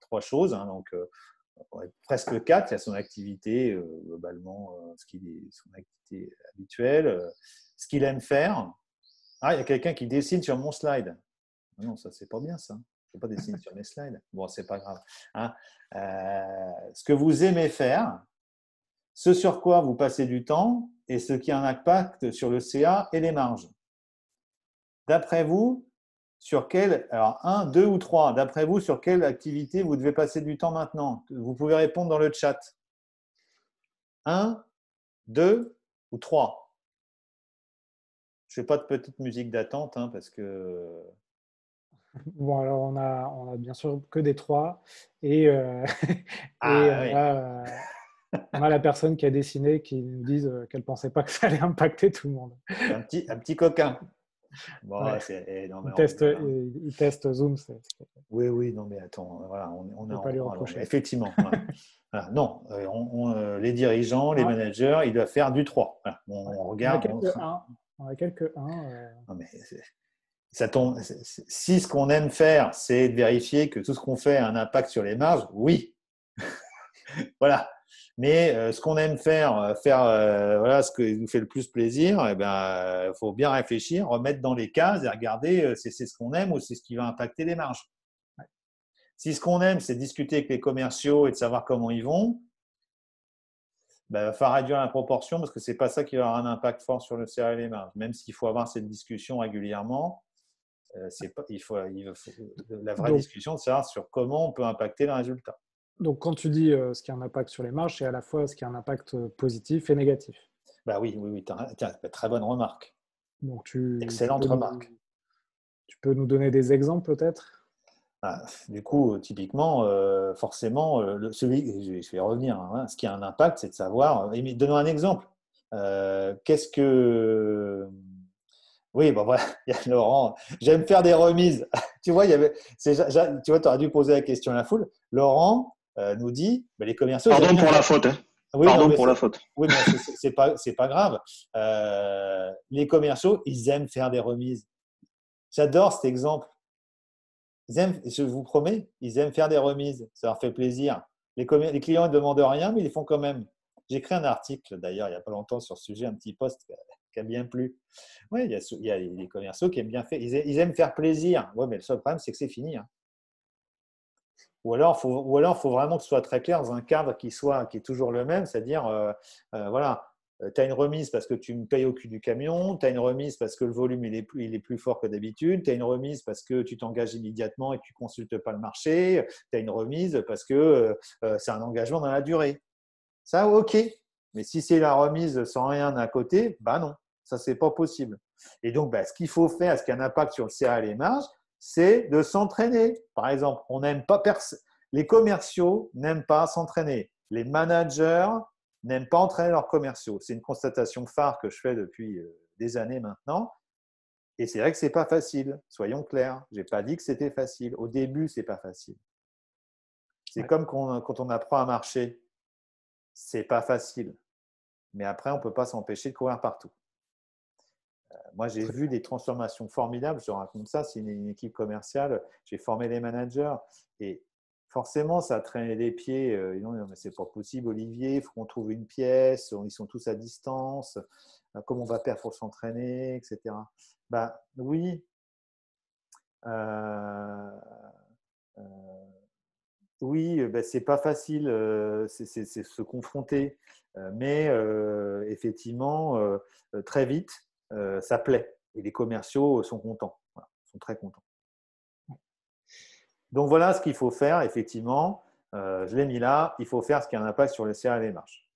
3 choses. Donc, presque 4. Il y a son activité, globalement, son activité habituelle, ce qu'il aime faire. Ah, il y a quelqu'un qui dessine sur mon slide. Non, ça, c'est pas bien, ça. Je ne peux pas dessiner sur mes slides. Bon, c'est pas grave. Hein. Ce que vous aimez faire, ce sur quoi vous passez du temps et ce qui a un impact sur le CA et les marges. D'après vous, sur quelle, alors 1, 2 ou 3, d'après vous, sur quelle activité vous devez passer du temps maintenant? Vous pouvez répondre dans le chat. 1, 2 ou 3. Je ne fais pas de petite musique d'attente parce que… Bon, alors on a bien sûr que des 3 et, et Ah oui. on a la personne qui a dessiné qui nous dit qu'elle ne pensait pas que ça allait impacter tout le monde. Un petit coquin. Bon, Ouais. non, mais Il teste Zoom. Oui, non, mais attends, voilà, On ne peut pas lui reprocher. Effectivement. Voilà, non, les dirigeants, les Ah, managers, ils doivent faire du 3. Voilà, on regarde. On a quelques 1. Non, mais ça tombe. Si ce qu'on aime faire, c'est de vérifier que tout ce qu'on fait a un impact sur les marges, oui. Voilà. Mais ce qu'on aime faire, voilà, ce qui nous fait le plus plaisir, faut bien réfléchir, remettre dans les cases et regarder c'est ce qu'on aime ou c'est ce qui va impacter les marges. Ouais. Si ce qu'on aime, c'est discuter avec les commerciaux et de savoir comment ils vont, il va falloir réduire la proportion parce que ce n'est pas ça qui va avoir un impact fort sur le CA et les marges. Même s'il faut avoir cette discussion régulièrement, la vraie discussion, c'est savoir sur comment on peut impacter le résultat. Donc, quand tu dis ce qui a un impact sur les marges, c'est à la fois ce qui a un impact positif et négatif. Oui, très bonne remarque. Donc, Excellente remarque. Tu peux nous donner des exemples peut-être? Du coup, typiquement, forcément, je vais revenir, ce qui a un impact, c'est de savoir, donnons un exemple. Qu'est-ce que… Oui, bon voilà, il y a Laurent, j'aime faire des remises. Tu vois, tu aurais dû poser la question à la foule. Laurent nous dit, les commerciaux… Pardon pour la faute. Oui, Pardon pour la faute. Oui, mais c'est pas grave. Les commerciaux, ils aiment faire des remises. J'adore cet exemple. Je vous promets, ils aiment faire des remises. Ça leur fait plaisir. Les clients ne demandent rien, mais ils le font quand même. J'ai écrit un article, d'ailleurs, il n'y a pas longtemps sur ce sujet, un petit post qui a bien plu. Oui, il y a des commerciaux qui aiment bien faire. Ils aiment faire plaisir. Oui, mais le seul problème, c'est que c'est fini. Ou alors, faut vraiment que ce soit très clair dans un cadre qui est toujours le même, c'est-à-dire, voilà, tu as une remise parce que tu me payes au cul du camion, tu as une remise parce que le volume il est plus fort que d'habitude, tu as une remise parce que tu t'engages immédiatement et que tu ne consultes pas le marché, tu as une remise parce que c'est un engagement dans la durée. Ça, ok. Mais si c'est la remise sans rien à côté, non, ça, c'est pas possible. Et donc, ce qu'il faut faire, ce qui a un impact sur le CA et les marges, c'est de s'entraîner. Par exemple, les commerciaux n'aiment pas s'entraîner. Les managers n'aiment pas entraîner leurs commerciaux. C'est une constatation phare que je fais depuis des années maintenant. Et c'est vrai que ce n'est pas facile, soyons clairs. Je n'ai pas dit que c'était facile. Au début, ce n'est pas facile. C'est comme quand on apprend à marcher. Ce n'est pas facile. Mais après, on ne peut pas s'empêcher de courir partout. Moi, j'ai vu des transformations formidables. Je raconte ça, c'est une équipe commerciale. J'ai formé les managers et forcément, ça a traîné les pieds. Non, mais c'est pas possible, Olivier. Il faut qu'on trouve une pièce. Ils sont tous à distance. Comment on va faire pour s'entraîner, etc. Oui. Oui, c'est pas facile. C'est se confronter. Mais effectivement, très vite, ça plaît. Et les commerciaux sont contents, sont très contents. Donc voilà ce qu'il faut faire, effectivement. Je l'ai mis là. Il faut faire ce qui a un impact sur le CA et les marges.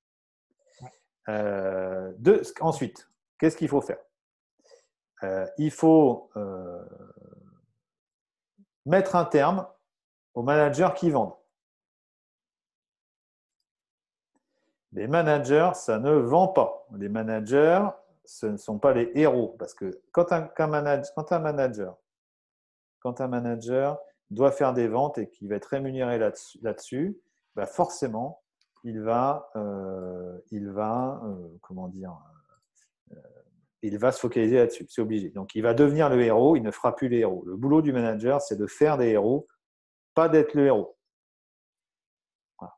Ensuite, qu'est-ce qu'il faut faire? Il faut mettre un terme aux managers qui vendent. Les managers, ça ne vend pas. Les managers, ce ne sont pas les héros. Parce que quand un manager doit faire des ventes et qu'il va être rémunéré là-dessus, forcément, il va se focaliser là-dessus. C'est obligé. Donc, il va devenir le héros. Il ne fera plus les héros. Le boulot du manager, c'est de faire des héros, pas d'être le héros. Voilà.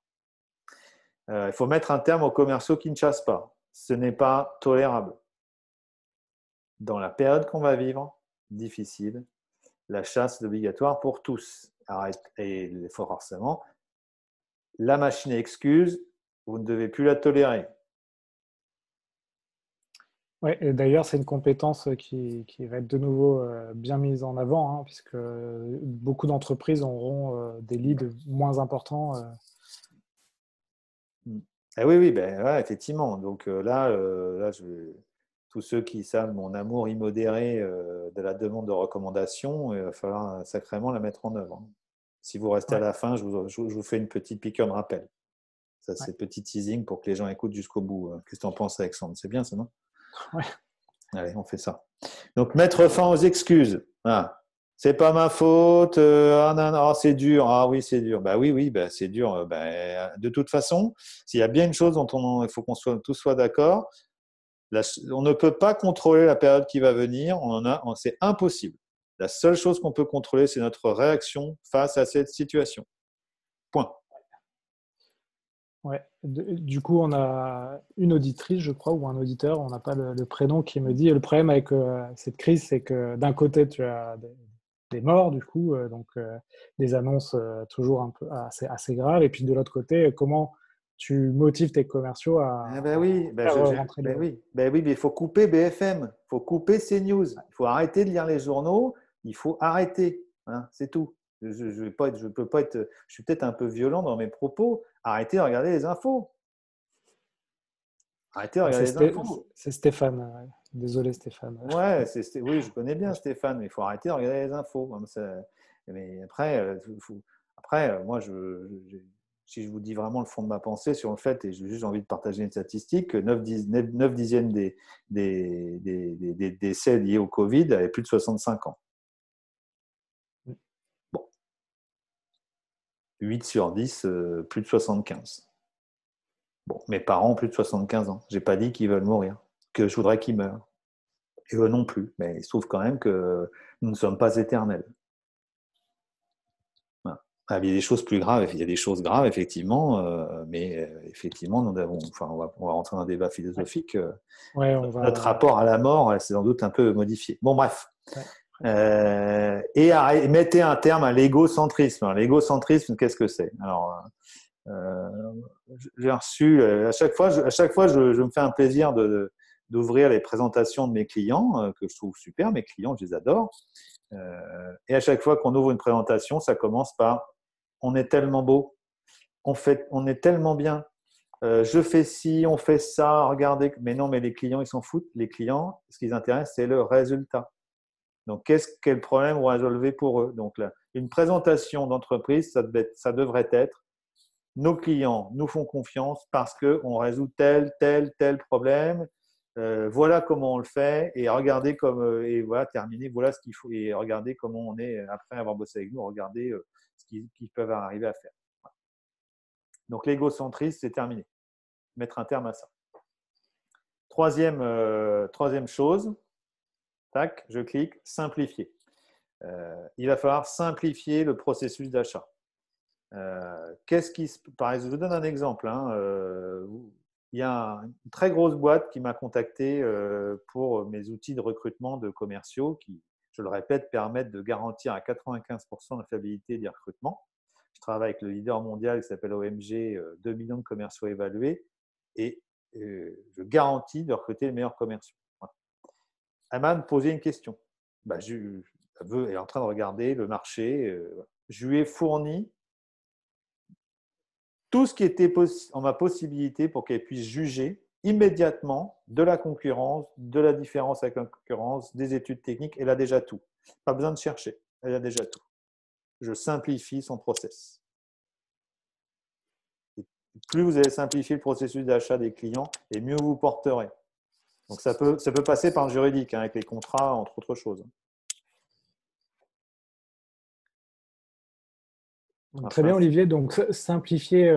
Il faut mettre un terme aux commerciaux qui ne chassent pas. Ce n'est pas tolérable. Dans la période qu'on va vivre, difficile, la chasse est obligatoire pour tous. Arrête, et il faut forcément. La machine à excuses, vous ne devez plus la tolérer. Ouais, et d'ailleurs, c'est une compétence qui va être de nouveau bien mise en avant, hein, puisque beaucoup d'entreprises auront des leads moins importants. Ah oui, oui, ben, ouais, effectivement. Donc là, tous ceux qui savent mon amour immodéré de la demande de recommandation, il va falloir sacrément la mettre en œuvre, hein. Si vous restez à Ouais, la fin, je vous fais une petite piqûre de rappel. Ça, ouais, c'est petit teasing pour que les gens écoutent jusqu'au bout. Qu'est-ce que tu en penses, Alexandre? C'est bien ça, non? ouais. Allez, on fait ça. Donc, mettre fin aux excuses. Ah, c'est pas ma faute. Ah, non, non, c'est dur. Ah oui, c'est dur. Bah oui, oui, bah, c'est dur. De toute façon, s'il y a bien une chose dont il faut qu'on tous soit d'accord, on ne peut pas contrôler la période qui va venir. C'est impossible. La seule chose qu'on peut contrôler, c'est notre réaction face à cette situation. Point. Ouais. Du coup, on a une auditrice, je crois, ou un auditeur, on n'a pas le prénom, qui me dit le problème avec cette crise, c'est que d'un côté, tu as des morts, du coup, donc des annonces toujours un peu assez graves, et puis de l'autre côté, comment tu motives tes commerciaux Eh à ben oui, faire rentrer ben oui, ben oui, mais il faut couper BFM, il faut couper CNews, il faut arrêter de lire les journaux, il faut arrêter, hein, c'est tout. Je vais pas être, je peux pas être, je suis peut-être un peu violent dans mes propos. Arrêtez de regarder les infos. Arrêtez de Ah, regarder les infos. c'est Stéphane. Ouais. Désolé, Stéphane. Ouais, oui, je connais bien Stéphane, mais il faut arrêter de regarder les infos. Mais après, moi, si je vous dis vraiment le fond de ma pensée sur le fait, et j'ai juste envie de partager une statistique, que 9 dixièmes des décès liés au Covid avaient plus de 65 ans. Bon, 8 sur 10, plus de 75. Bon, mes parents ont plus de 75 ans. J'ai pas dit qu'ils veulent mourir, que je voudrais qu'ils meurent. Et eux non plus. Mais il se trouve quand même que nous ne sommes pas éternels. Voilà. Ah, il y a des choses plus graves, il y a des choses graves, effectivement, mais effectivement, on va rentrer dans un débat Ouais, philosophique. ouais, on Notre va. rapport à la mort, c'est sans doute un peu modifié. Bon, bref. Ouais. Et mettez un terme à l'égocentrisme. L'égocentrisme, qu'est-ce que c'est? Alors, euh, j'ai reçu, à chaque fois je me fais un plaisir d'ouvrir les présentations de mes clients, que je trouve super, mes clients, je les adore. Et à chaque fois qu'on ouvre une présentation, ça commence par on est tellement beau, on est tellement bien, je fais ci, on fait ça, regardez. Mais non, mais les clients, ils s'en foutent. Les clients, ce qui les intéresse, c'est le résultat. Donc, quel problème vous résolvez pour eux? Donc, là, une présentation d'entreprise, ça devrait être nos clients nous font confiance parce qu'on résout tel problème. Voilà comment on le fait et regardez et voilà, terminé, voilà ce qu'il faut et regardez comment on est après avoir bossé avec nous, regardez ce qu'ils peuvent arriver à faire. Donc l'égocentrisme, c'est terminé. Mettre un terme à ça. Troisième chose, tac, je clique, simplifier. Il va falloir simplifier le processus d'achat. Par exemple, je vous donne un exemple, hein. Il y a une très grosse boîte qui m'a contacté pour mes outils de recrutement de commerciaux qui, je le répète, permettent de garantir à 95% la fiabilité des recrutements. Je travaille avec le leader mondial qui s'appelle OMG, 2 millions de commerciaux évalués et je garantis de recruter les meilleurs commerciaux. Voilà. Elle m'a posé une question. Elle est en train de regarder le marché. Je lui ai fourni tout ce qui était en ma possibilité pour qu'elle puisse juger immédiatement de la concurrence, de la différence avec la concurrence, des études techniques. Elle a déjà tout. Pas besoin de chercher. Elle a déjà tout. Je simplifie son process. Et plus vous allez simplifier le processus d'achat des clients, et mieux vous porterez. Donc ça peut passer par le juridique, hein, avec les contrats, entre autres choses. Donc, très Enfin, bien, Olivier. Donc, simplifier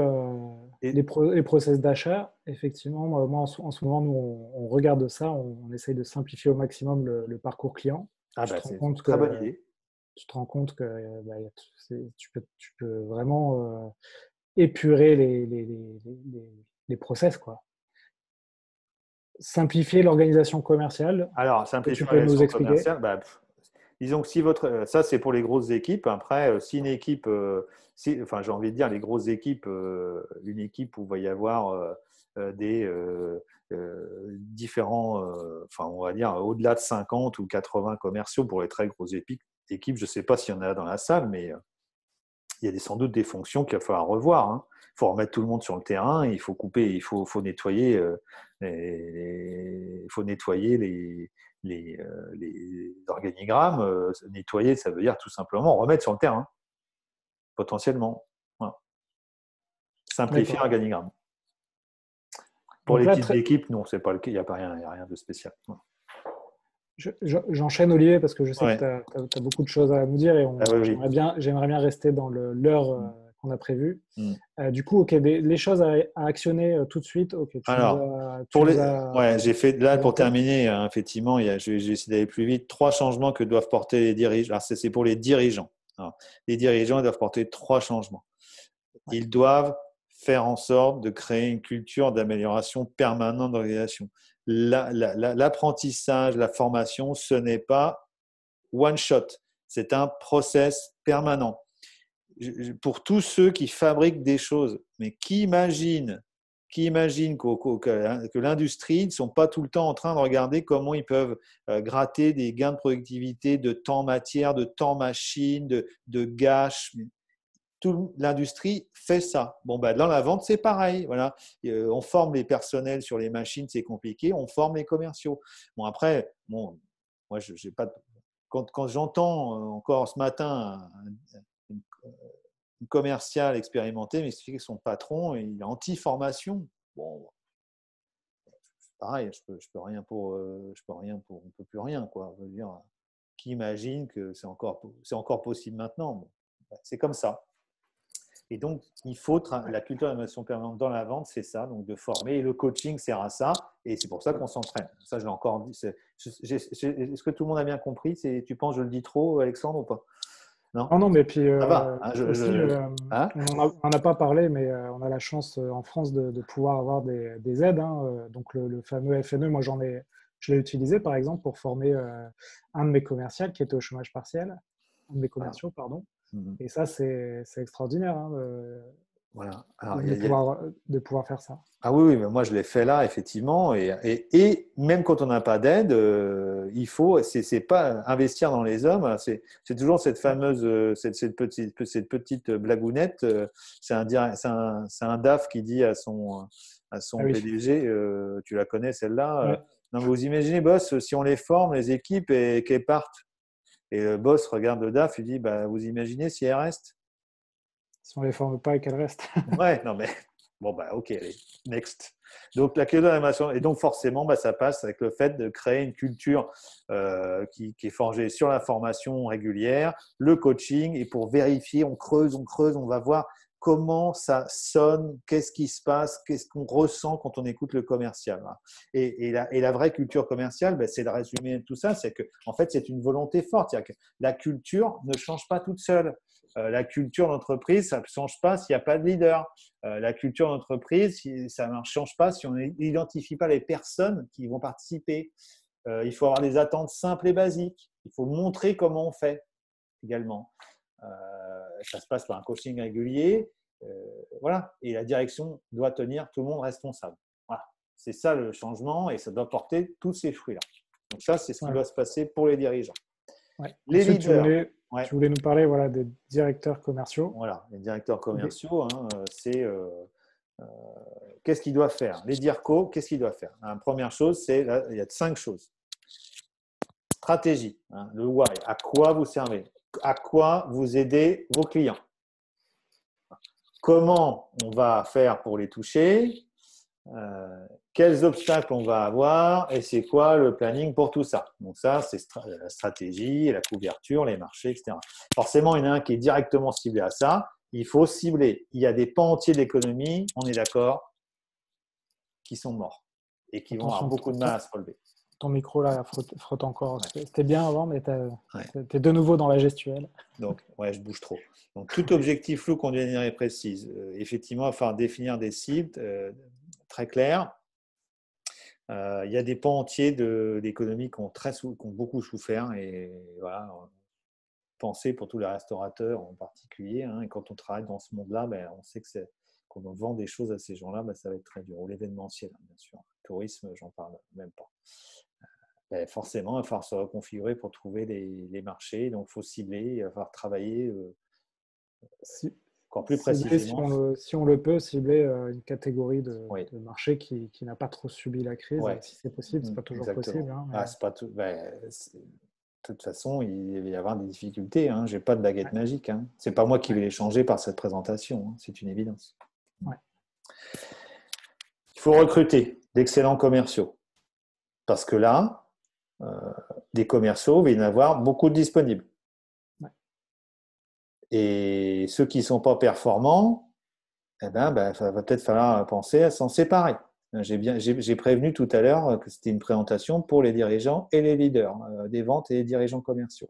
et, les process d'achat. Effectivement, moi, en ce moment, nous, on regarde ça. On essaye de simplifier au maximum le parcours client. Tu te rends c'est une compte très bonne que idée. tu peux vraiment épurer les process, quoi. Simplifier l'organisation commerciale. Alors, Est-ce que tu simplifier peux nous l'organisation expliquer? commerciale, disons que si ça c'est pour les grosses équipes. Après, si une équipe, enfin j'ai envie de dire les grosses équipes, une équipe où il va y avoir des différents, enfin on va dire au-delà de 50 ou 80 commerciaux pour les très grosses équipes, je ne sais pas s'il y en a dans la salle, mais il y a sans doute des fonctions qu'il va falloir revoir. Hein. Il faut remettre tout le monde sur le terrain, il faut couper, faut nettoyer, il faut nettoyer les organigrammes. Nettoyer, ça veut dire tout simplement remettre sur le terrain, potentiellement. Voilà. Simplifier l'organigramme. Pour Donc les là, petites équipes, non, c'est pas le cas, il n'y a rien de spécial. j'enchaîne, Olivier, parce que je sais que Ouais. tu as beaucoup de choses à nous dire et Oui. j'aimerais bien rester dans l'heure qu'on a prévue. Mm. Du coup, ok, les choses à actionner tout de suite. Ok, Alors, j'ai fait là pour terminer, hein, effectivement, j'ai essayé d'aller plus vite. 3 changements que doivent porter les dirigeants. Alors, c'est pour les dirigeants. Alors, les dirigeants ils doivent porter 3 changements. Ils doivent faire en sorte de créer une culture d'amélioration permanente d'organisation. L'apprentissage, la formation, ce n'est pas one shot, c'est un process permanent. Pour tous ceux qui fabriquent des choses, mais qui imaginent que l'industrie ne sont pas tout le temps en train de regarder comment ils peuvent gratter des gains de productivité, de temps matière, de temps machine, de gâches. Toute l'industrie fait ça. Bon, dans la vente, c'est pareil. Voilà. On forme les personnels sur les machines, c'est compliqué. On forme les commerciaux. Bon, après, moi, j'ai pas. Quand j'entends encore ce matin une commercial expérimenté m'expliquer que son patron il est anti-formation. Bon, c'est pareil. Je peux rien pour. On peut plus rien, quoi. Je veux dire, qui imagine que c'est encore possible maintenant. Bon, c'est comme ça. Et donc, il faut la culture d'animation permanente dans la vente, c'est ça, donc de former. Et le coaching sert à ça, et c'est pour ça qu'on s'entraîne. Ça, je l'ai encore dit. Est-ce que tout le monde a bien compris? Tu penses que je le dis trop, Alexandre, ou pas? Non, Non, mais puis ça va. Hein, aussi, hein on n'en a pas parlé, mais on a la chance en France de pouvoir avoir des aides. Hein, donc le fameux FNE, moi je l'ai utilisé par exemple pour former un de mes commerciaux qui était au chômage partiel, un de mes commerciaux, pardon. Et ça, c'est extraordinaire hein, voilà. Alors, de pouvoir faire ça. Ah oui, mais moi je l'ai fait là, effectivement. Et même quand on n'a pas d'aide, il faut, c'est pas investir dans les hommes. C'est toujours cette fameuse, cette petite blagounette. C'est un DAF qui dit à son PDG, tu la connais celle-là. Ouais. Non, mais vous imaginez, boss, si on les forme, les équipes, et qu'elles partent. Et le boss regarde le DAF, il dit, vous imaginez si elles restent? Si on ne les forme pas et qu'elles restent. Ouais, non mais bon ok, allez, next. Donc la culture d'animation et donc forcément ça passe avec le fait de créer une culture qui est forgée sur la formation régulière, le coaching et pour vérifier, on creuse, on va voir comment ça sonne, qu'est-ce qui se passe, qu'est-ce qu'on ressent quand on écoute le commercial. Et la vraie culture commerciale, c'est de résumer tout ça, c'est que en fait c'est une volonté forte, c'est-à-dire que la culture ne change pas toute seule. La culture d'entreprise, ça ne change pas s'il n'y a pas de leader. La culture d'entreprise, ça ne change pas si on n'identifie pas les personnes qui vont participer. Il faut avoir des attentes simples et basiques. Il faut montrer comment on fait également. Ça se passe par un coaching régulier. Voilà. Et la direction doit tenir tout le monde responsable. Voilà. C'est ça le changement et ça doit porter tous ces fruits-là. Donc ça, c'est ce qui doit se passer pour les dirigeants. Ouais. Les Ensuite, leaders. Tu voulais nous parler des directeurs commerciaux. Voilà, les directeurs commerciaux, c'est qu'est-ce qu'ils doivent faire? Les DIRCO, qu'est-ce qu'ils doivent faire? Première chose, il y a 5 choses. Stratégie, le why, à quoi vous servez? À quoi vous aidez vos clients? Comment on va faire pour les toucher? Quels obstacles on va avoir et c'est quoi le planning pour tout ça. Donc ça, c'est la stratégie, la couverture, les marchés, etc. Forcément, il y en a un qui est directement ciblé à ça. Il faut cibler. Il y a des pans entiers d'économie, on est d'accord, qui sont morts et qui vont avoir beaucoup de mal à se relever. ton micro là frotte encore. Ouais. C'était bien avant, mais tu Ouais. es de nouveau dans la gestuelle. Donc, ouais, je bouge trop. Donc, tout objectif flou, conditionné et précise. Effectivement, il va falloir définir des cibles très claires. Il y a des pans entiers de l'économie qui ont beaucoup souffert. Et voilà, pensez pour tous les restaurateurs en particulier. Hein, et quand on travaille dans ce monde-là, ben, on sait que qu'on vend des choses à ces gens-là, ben, ça va être très dur. Ou l'événementiel, hein, bien sûr. Le tourisme, j'en parle même pas. Ben, forcément, il va falloir se reconfigurer pour trouver les marchés. Donc, il faut cibler, il va falloir travailler encore plus Cibler, précisément. si on le peut, cibler une catégorie Oui, de marché qui n'a pas trop subi la crise, ouais, si c'est possible. C'est pas toujours possible. exactement. Hein, mais... Ah, c'est pas tout, ben, de toute façon, il va y avoir des difficultés. Hein. Je n'ai pas de baguette ouais, magique. Hein. Ce n'est pas moi qui ouais, vais les changer par cette présentation. Hein. C'est une évidence. ouais. Il faut recruter d'excellents commerciaux. Parce que là, des commerciaux, il va y en avoir beaucoup de disponibles. Ouais. Et ceux qui ne sont pas performants, eh ben, ça va peut-être falloir penser à s'en séparer. J'ai prévenu tout à l'heure que c'était une présentation pour les dirigeants et les leaders des ventes et les dirigeants commerciaux.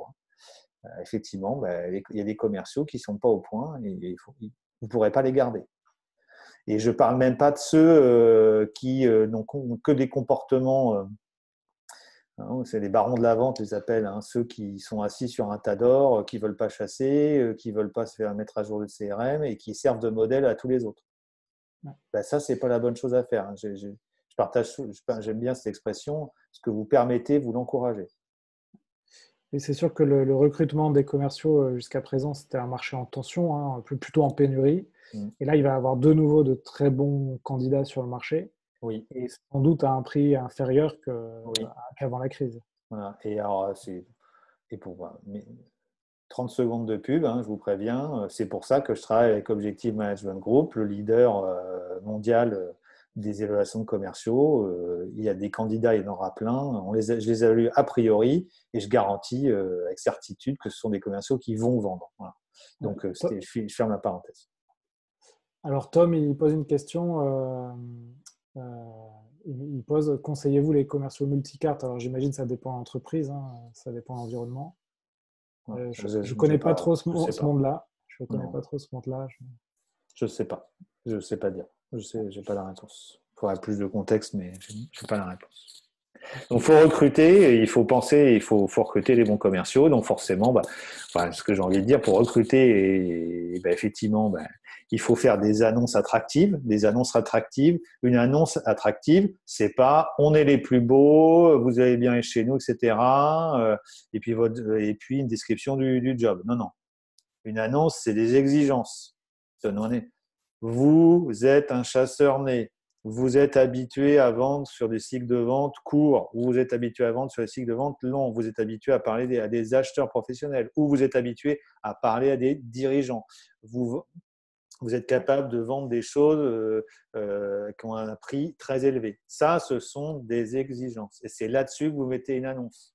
Effectivement, ben, il y a des commerciaux qui ne sont pas au point et vous ne pourrez pas les garder. Et je ne parle même pas de ceux qui n'ont que des comportements, c'est les barons de la vente, ils appellent, hein, ceux qui sont assis sur un tas d'or, qui ne veulent pas chasser, qui ne veulent pas se faire mettre à jour le CRM et qui servent de modèle à tous les autres. Ouais. Ben, ça, ce n'est pas la bonne chose à faire. Hein. J'aime bien cette expression, ce que vous permettez, vous l'encouragez. Et c'est sûr que le recrutement des commerciaux jusqu'à présent, c'était un marché en tension, hein, plutôt en pénurie. Mm. Et là, il va y avoir de nouveau de très bons candidats sur le marché, Oui, et sans doute à un prix inférieur oui. qu'avant la crise. Voilà. Et alors, et pour moi, 30 secondes de pub, hein, je vous préviens. C'est pour ça que je travaille avec Objective Management Group, le leader mondial des évaluations de commerciaux. Il y a des candidats, il y en aura plein. Je les évalue a priori et je garantis avec certitude que ce sont des commerciaux qui vont vendre. Voilà. Donc, je ferme la parenthèse. Alors Tom, il pose une question. Euh, il pose, conseillez-vous les commerciaux multicartes? Alors j'imagine que ça dépend de l'entreprise, hein, ça dépend de l'environnement. Je ne connais pas trop Je sais ce pas. monde-là. Je connais Non, pas trop ce monde-là. je sais pas. Je sais pas dire. J'ai pas la réponse. Il faudrait plus de contexte, mais je n'ai pas la réponse. Donc, il faut recruter, il faut penser, faut recruter les bons commerciaux. Donc, forcément, ce que j'ai envie de dire, pour recruter, effectivement, il faut faire des annonces attractives. Des annonces attractives. Une annonce attractive, c'est pas on est les plus beaux, vous allez bien être chez nous, etc. Et puis une description du job. Non, non. Une annonce, c'est des exigences. Vous êtes un chasseur né. Vous êtes habitué à vendre sur des cycles de vente courts, ou vous êtes habitué à vendre sur des cycles de vente longs, vous êtes habitué à parler à des acheteurs professionnels, ou vous êtes habitué à parler à des dirigeants. Vous êtes capable de vendre des choses qui ont un prix très élevé. Ça, ce sont des exigences. Et c'est là-dessus que vous mettez une annonce.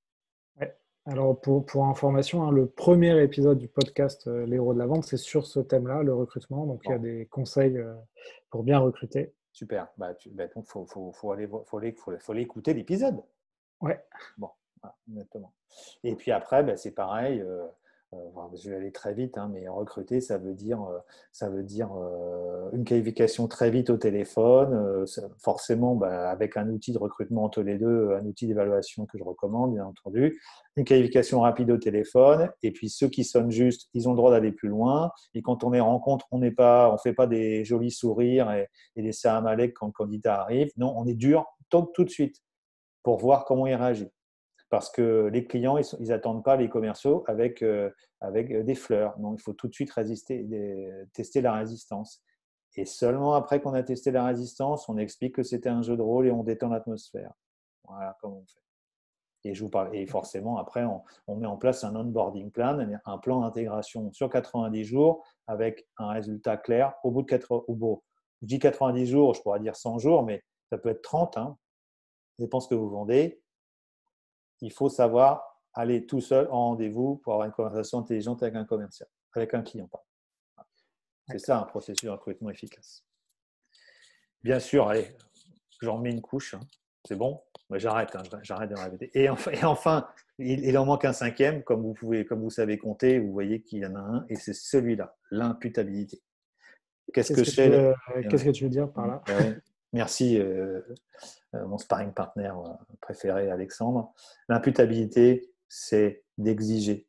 Ouais. Alors pour information, hein, le premier épisode du podcast Les héros de la vente, c'est sur ce thème-là, le recrutement. Donc il y a Bon, des conseils pour bien recruter. super. Donc, faut l'écouter l'épisode. Ouais. Bon, voilà, exactement. Et puis après, c'est pareil. Je vais aller très vite, hein, mais recruter, ça veut dire une qualification très vite au téléphone. Forcément, avec un outil de recrutement entre les deux, un outil d'évaluation que je recommande, bien entendu. Une qualification rapide au téléphone. Et puis ceux qui sonnent juste, ils ont le droit d'aller plus loin. Et quand on les rencontre, on fait pas des jolis sourires et des salam alek quand le candidat arrive. Non, on est dur tout de suite pour voir comment il réagit. Parce que les clients, ils n'attendent pas les commerciaux avec des fleurs. Non, il faut tout de suite tester la résistance. Et seulement après qu'on a testé la résistance, on explique que c'était un jeu de rôle et on détend l'atmosphère. Voilà comment on fait. Et je vous parle. Et forcément, après, on met en place un onboarding plan, un plan d'intégration sur 90 jours avec un résultat clair au bout de 80. Je dis 90 jours, je pourrais dire 100 jours, mais ça peut être 30. Hein. Ça dépend ce que vous vendez. Il faut savoir aller tout seul en rendez-vous pour avoir une conversation intelligente avec un commercial, avec un client. C'est ça un processus de recrutement efficace. Bien sûr, allez, j'en mets une couche. Hein. C'est bon? Ouais, j'arrête de me répéter. Et enfin, il en manque un cinquième, comme vous savez compter, vous voyez qu'il y en a un, et c'est celui-là, l'imputabilité. Qu'est-ce que c'est? Qu'est-ce que tu veux dire par là? Ouais. Merci, mon sparring partner préféré, Alexandre. L'imputabilité, c'est d'exiger,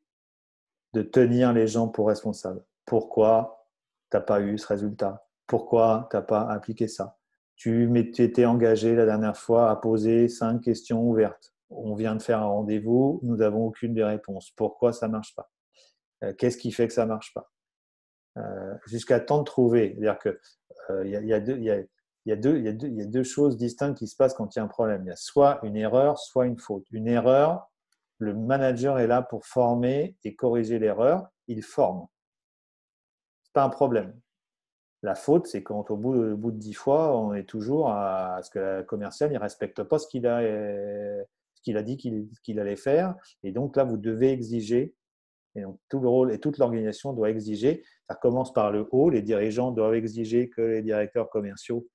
de tenir les gens pour responsables. Pourquoi tu n'as pas eu ce résultat? Pourquoi tu n'as pas appliqué ça? Tu étais engagé la dernière fois à poser 5 questions ouvertes. On vient de faire un rendez-vous, nous n'avons aucune des réponses. Pourquoi ça ne marche pas? Qu'est-ce qui fait que ça ne marche pas? Jusqu'à temps de trouver. C'est-à-dire qu'il y a deux choses distinctes qui se passent quand il y a un problème. Il y a soit une erreur, soit une faute. Une erreur, le manager est là pour former et corriger l'erreur. Il forme. Ce n'est pas un problème. La faute, c'est quand au bout de 10 fois, on est toujours à ce que le commercial ne respecte pas ce qu'il a dit qu'il allait faire. Et donc là, vous devez exiger. Et donc, tout le rôle et toute l'organisation doit exiger. Ça commence par le haut. Les dirigeants doivent exiger que les directeurs commerciaux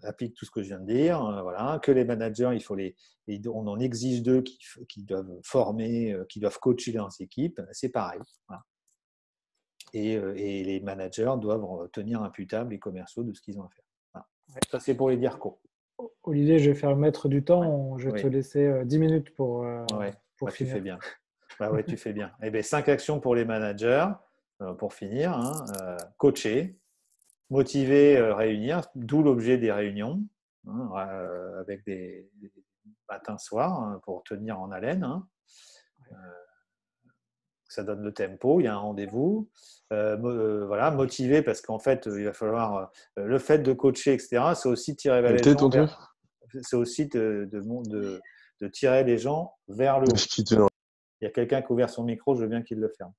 appliquent tout ce que je viens de dire. Voilà. Que les managers, on en exige d'eux qui doivent former, qui doivent coacher leurs équipes. C'est pareil. Voilà. Et les managers doivent tenir imputables les commerciaux de ce qu'ils ont à faire. Voilà. Ça, c'est pour les dire court. Olivier, je vais faire le maître du temps. Ouais. Je vais Oui. te laisser 10 minutes pour Tu finir. fais bien. Ouais, tu fais bien. Eh bien, 5 actions pour les managers, pour finir. Coacher, motiver, réunir, d'où l'objet des réunions, avec des matins soirs pour tenir en haleine. Ça donne le tempo, il y a un rendez-vous. Voilà, motiver parce qu'en fait, il va falloir le fait de coacher, etc. C'est aussi tirer les gens c'est aussi de tirer les gens vers le haut. Il y a quelqu'un qui a ouvert son micro, je veux bien qu'il le ferme.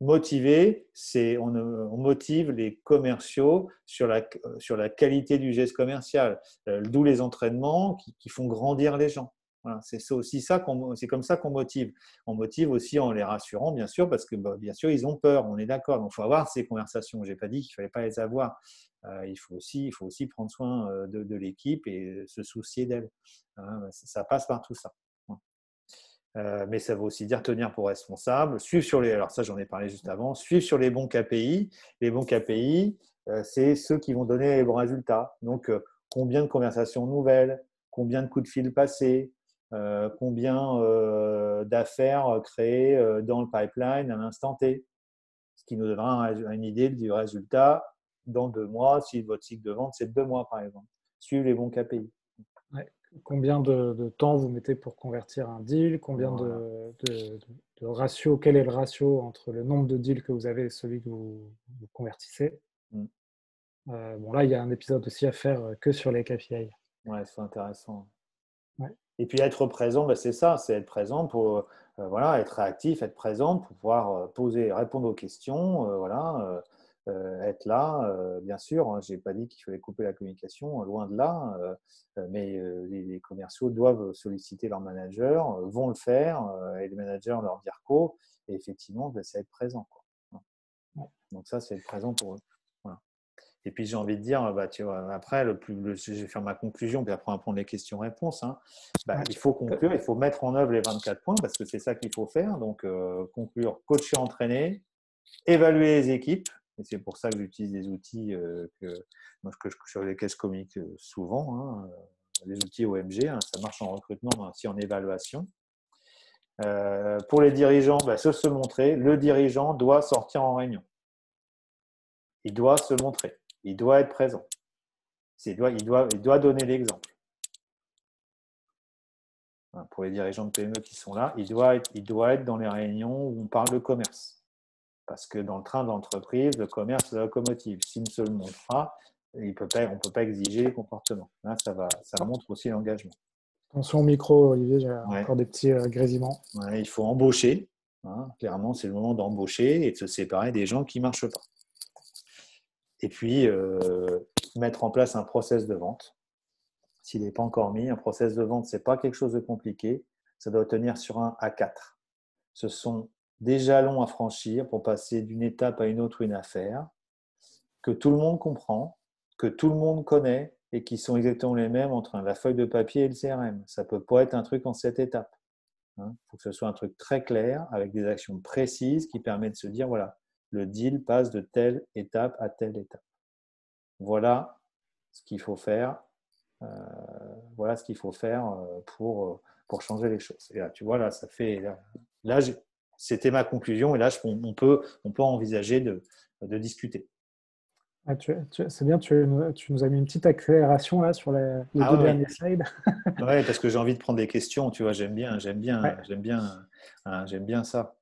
Motiver, c'est on motive les commerciaux sur la qualité du geste commercial, d'où les entraînements qui font grandir les gens. Voilà, c'est comme ça qu'on motive. On motive aussi en les rassurant, bien sûr, parce que bien sûr ils ont peur. On est d'accord. Donc il faut avoir ces conversations. J'ai pas dit qu'il fallait pas les avoir. Il faut aussi prendre soin de l'équipe et se soucier d'elle. Ça passe par tout ça. Mais ça veut aussi dire tenir pour responsable, alors ça j'en ai parlé juste avant, suivre sur les bons KPI. Les bons KPI, c'est ceux qui vont donner les bons résultats. Donc, combien de conversations nouvelles, combien de coups de fil passés, combien d'affaires créées dans le pipeline à l'instant T, ce qui nous donnera une idée du résultat dans 2 mois, si votre cycle de vente c'est 2 mois par exemple. Suivre les bons KPI. Ouais. Combien de temps vous mettez pour convertir un deal? Combien Voilà. de ratio? Quel est le ratio entre le nombre de deals que vous avez et celui que vous convertissez? Bon, là, il y a un épisode aussi à faire que sur les KPI. Ouais, c'est intéressant. Ouais. Et puis être présent, c'est ça, c'est être présent pour voilà, être réactif, être présent pour pouvoir répondre aux questions, voilà, être là. Bien sûr, hein, je n'ai pas dit qu'il fallait couper la communication, loin de là, mais les commerciaux doivent solliciter leur manager, vont le faire, et les managers leur dire quoi. Et effectivement, c'est être présent, quoi. Ouais. Donc ça, c'est être présent pour eux. Voilà. Et puis j'ai envie de dire, tu vois, après, je vais faire ma conclusion, puis après on va prendre les questions-réponses. Ouais. Il faut conclure, il faut mettre en œuvre les 24 points parce que c'est ça qu'il faut faire. Donc, conclure, coacher, entraîner, évaluer les équipes. Et c'est pour ça que j'utilise des outils sur lesquels je communique souvent. Les outils OMG, ça marche en recrutement, mais aussi en évaluation. Pour les dirigeants, se montrer. Le dirigeant doit sortir en réunion. Il doit se montrer. Il doit être présent. Il doit donner l'exemple. Pour les dirigeants de PME qui sont là, il doit être dans les réunions où on parle de commerce. Parce que dans le train de l'entreprise, le commerce, c'est la locomotive. S'il ne se le montre pas, on ne peut pas exiger les comportements. Là, ça montre aussi l'engagement. Attention au micro, Olivier, j'ai Ouais. encore des petits grésillements. Ouais, il faut embaucher. Clairement, c'est le moment d'embaucher et de se séparer des gens qui ne marchent pas. Et puis, mettre en place un process de vente. S'il n'est pas encore mis, un process de vente, ce n'est pas quelque chose de compliqué. Ça doit tenir sur un A4. Ce sont des jalons à franchir pour passer d'une étape à une autre une affaire, que tout le monde comprend, que tout le monde connaît et qui sont exactement les mêmes entre la feuille de papier et le CRM. Ça ne peut pas être un truc en 7 étapes. Il faut que ce soit un truc très clair, avec des actions précises qui permettent de se dire, voilà, le deal passe de telle étape à telle étape. Voilà ce qu'il faut faire. Voilà ce qu'il faut faire pour changer les choses. Et là, tu vois, là, ça fait. Là, c'était ma conclusion. Et là, on peut envisager de discuter. Ah, c'est bien, tu nous as mis une petite accélération là sur les Ah deux ouais, derniers slides. ouais, parce que j'ai envie de prendre des questions. Tu vois, Ouais. j'aime bien ça.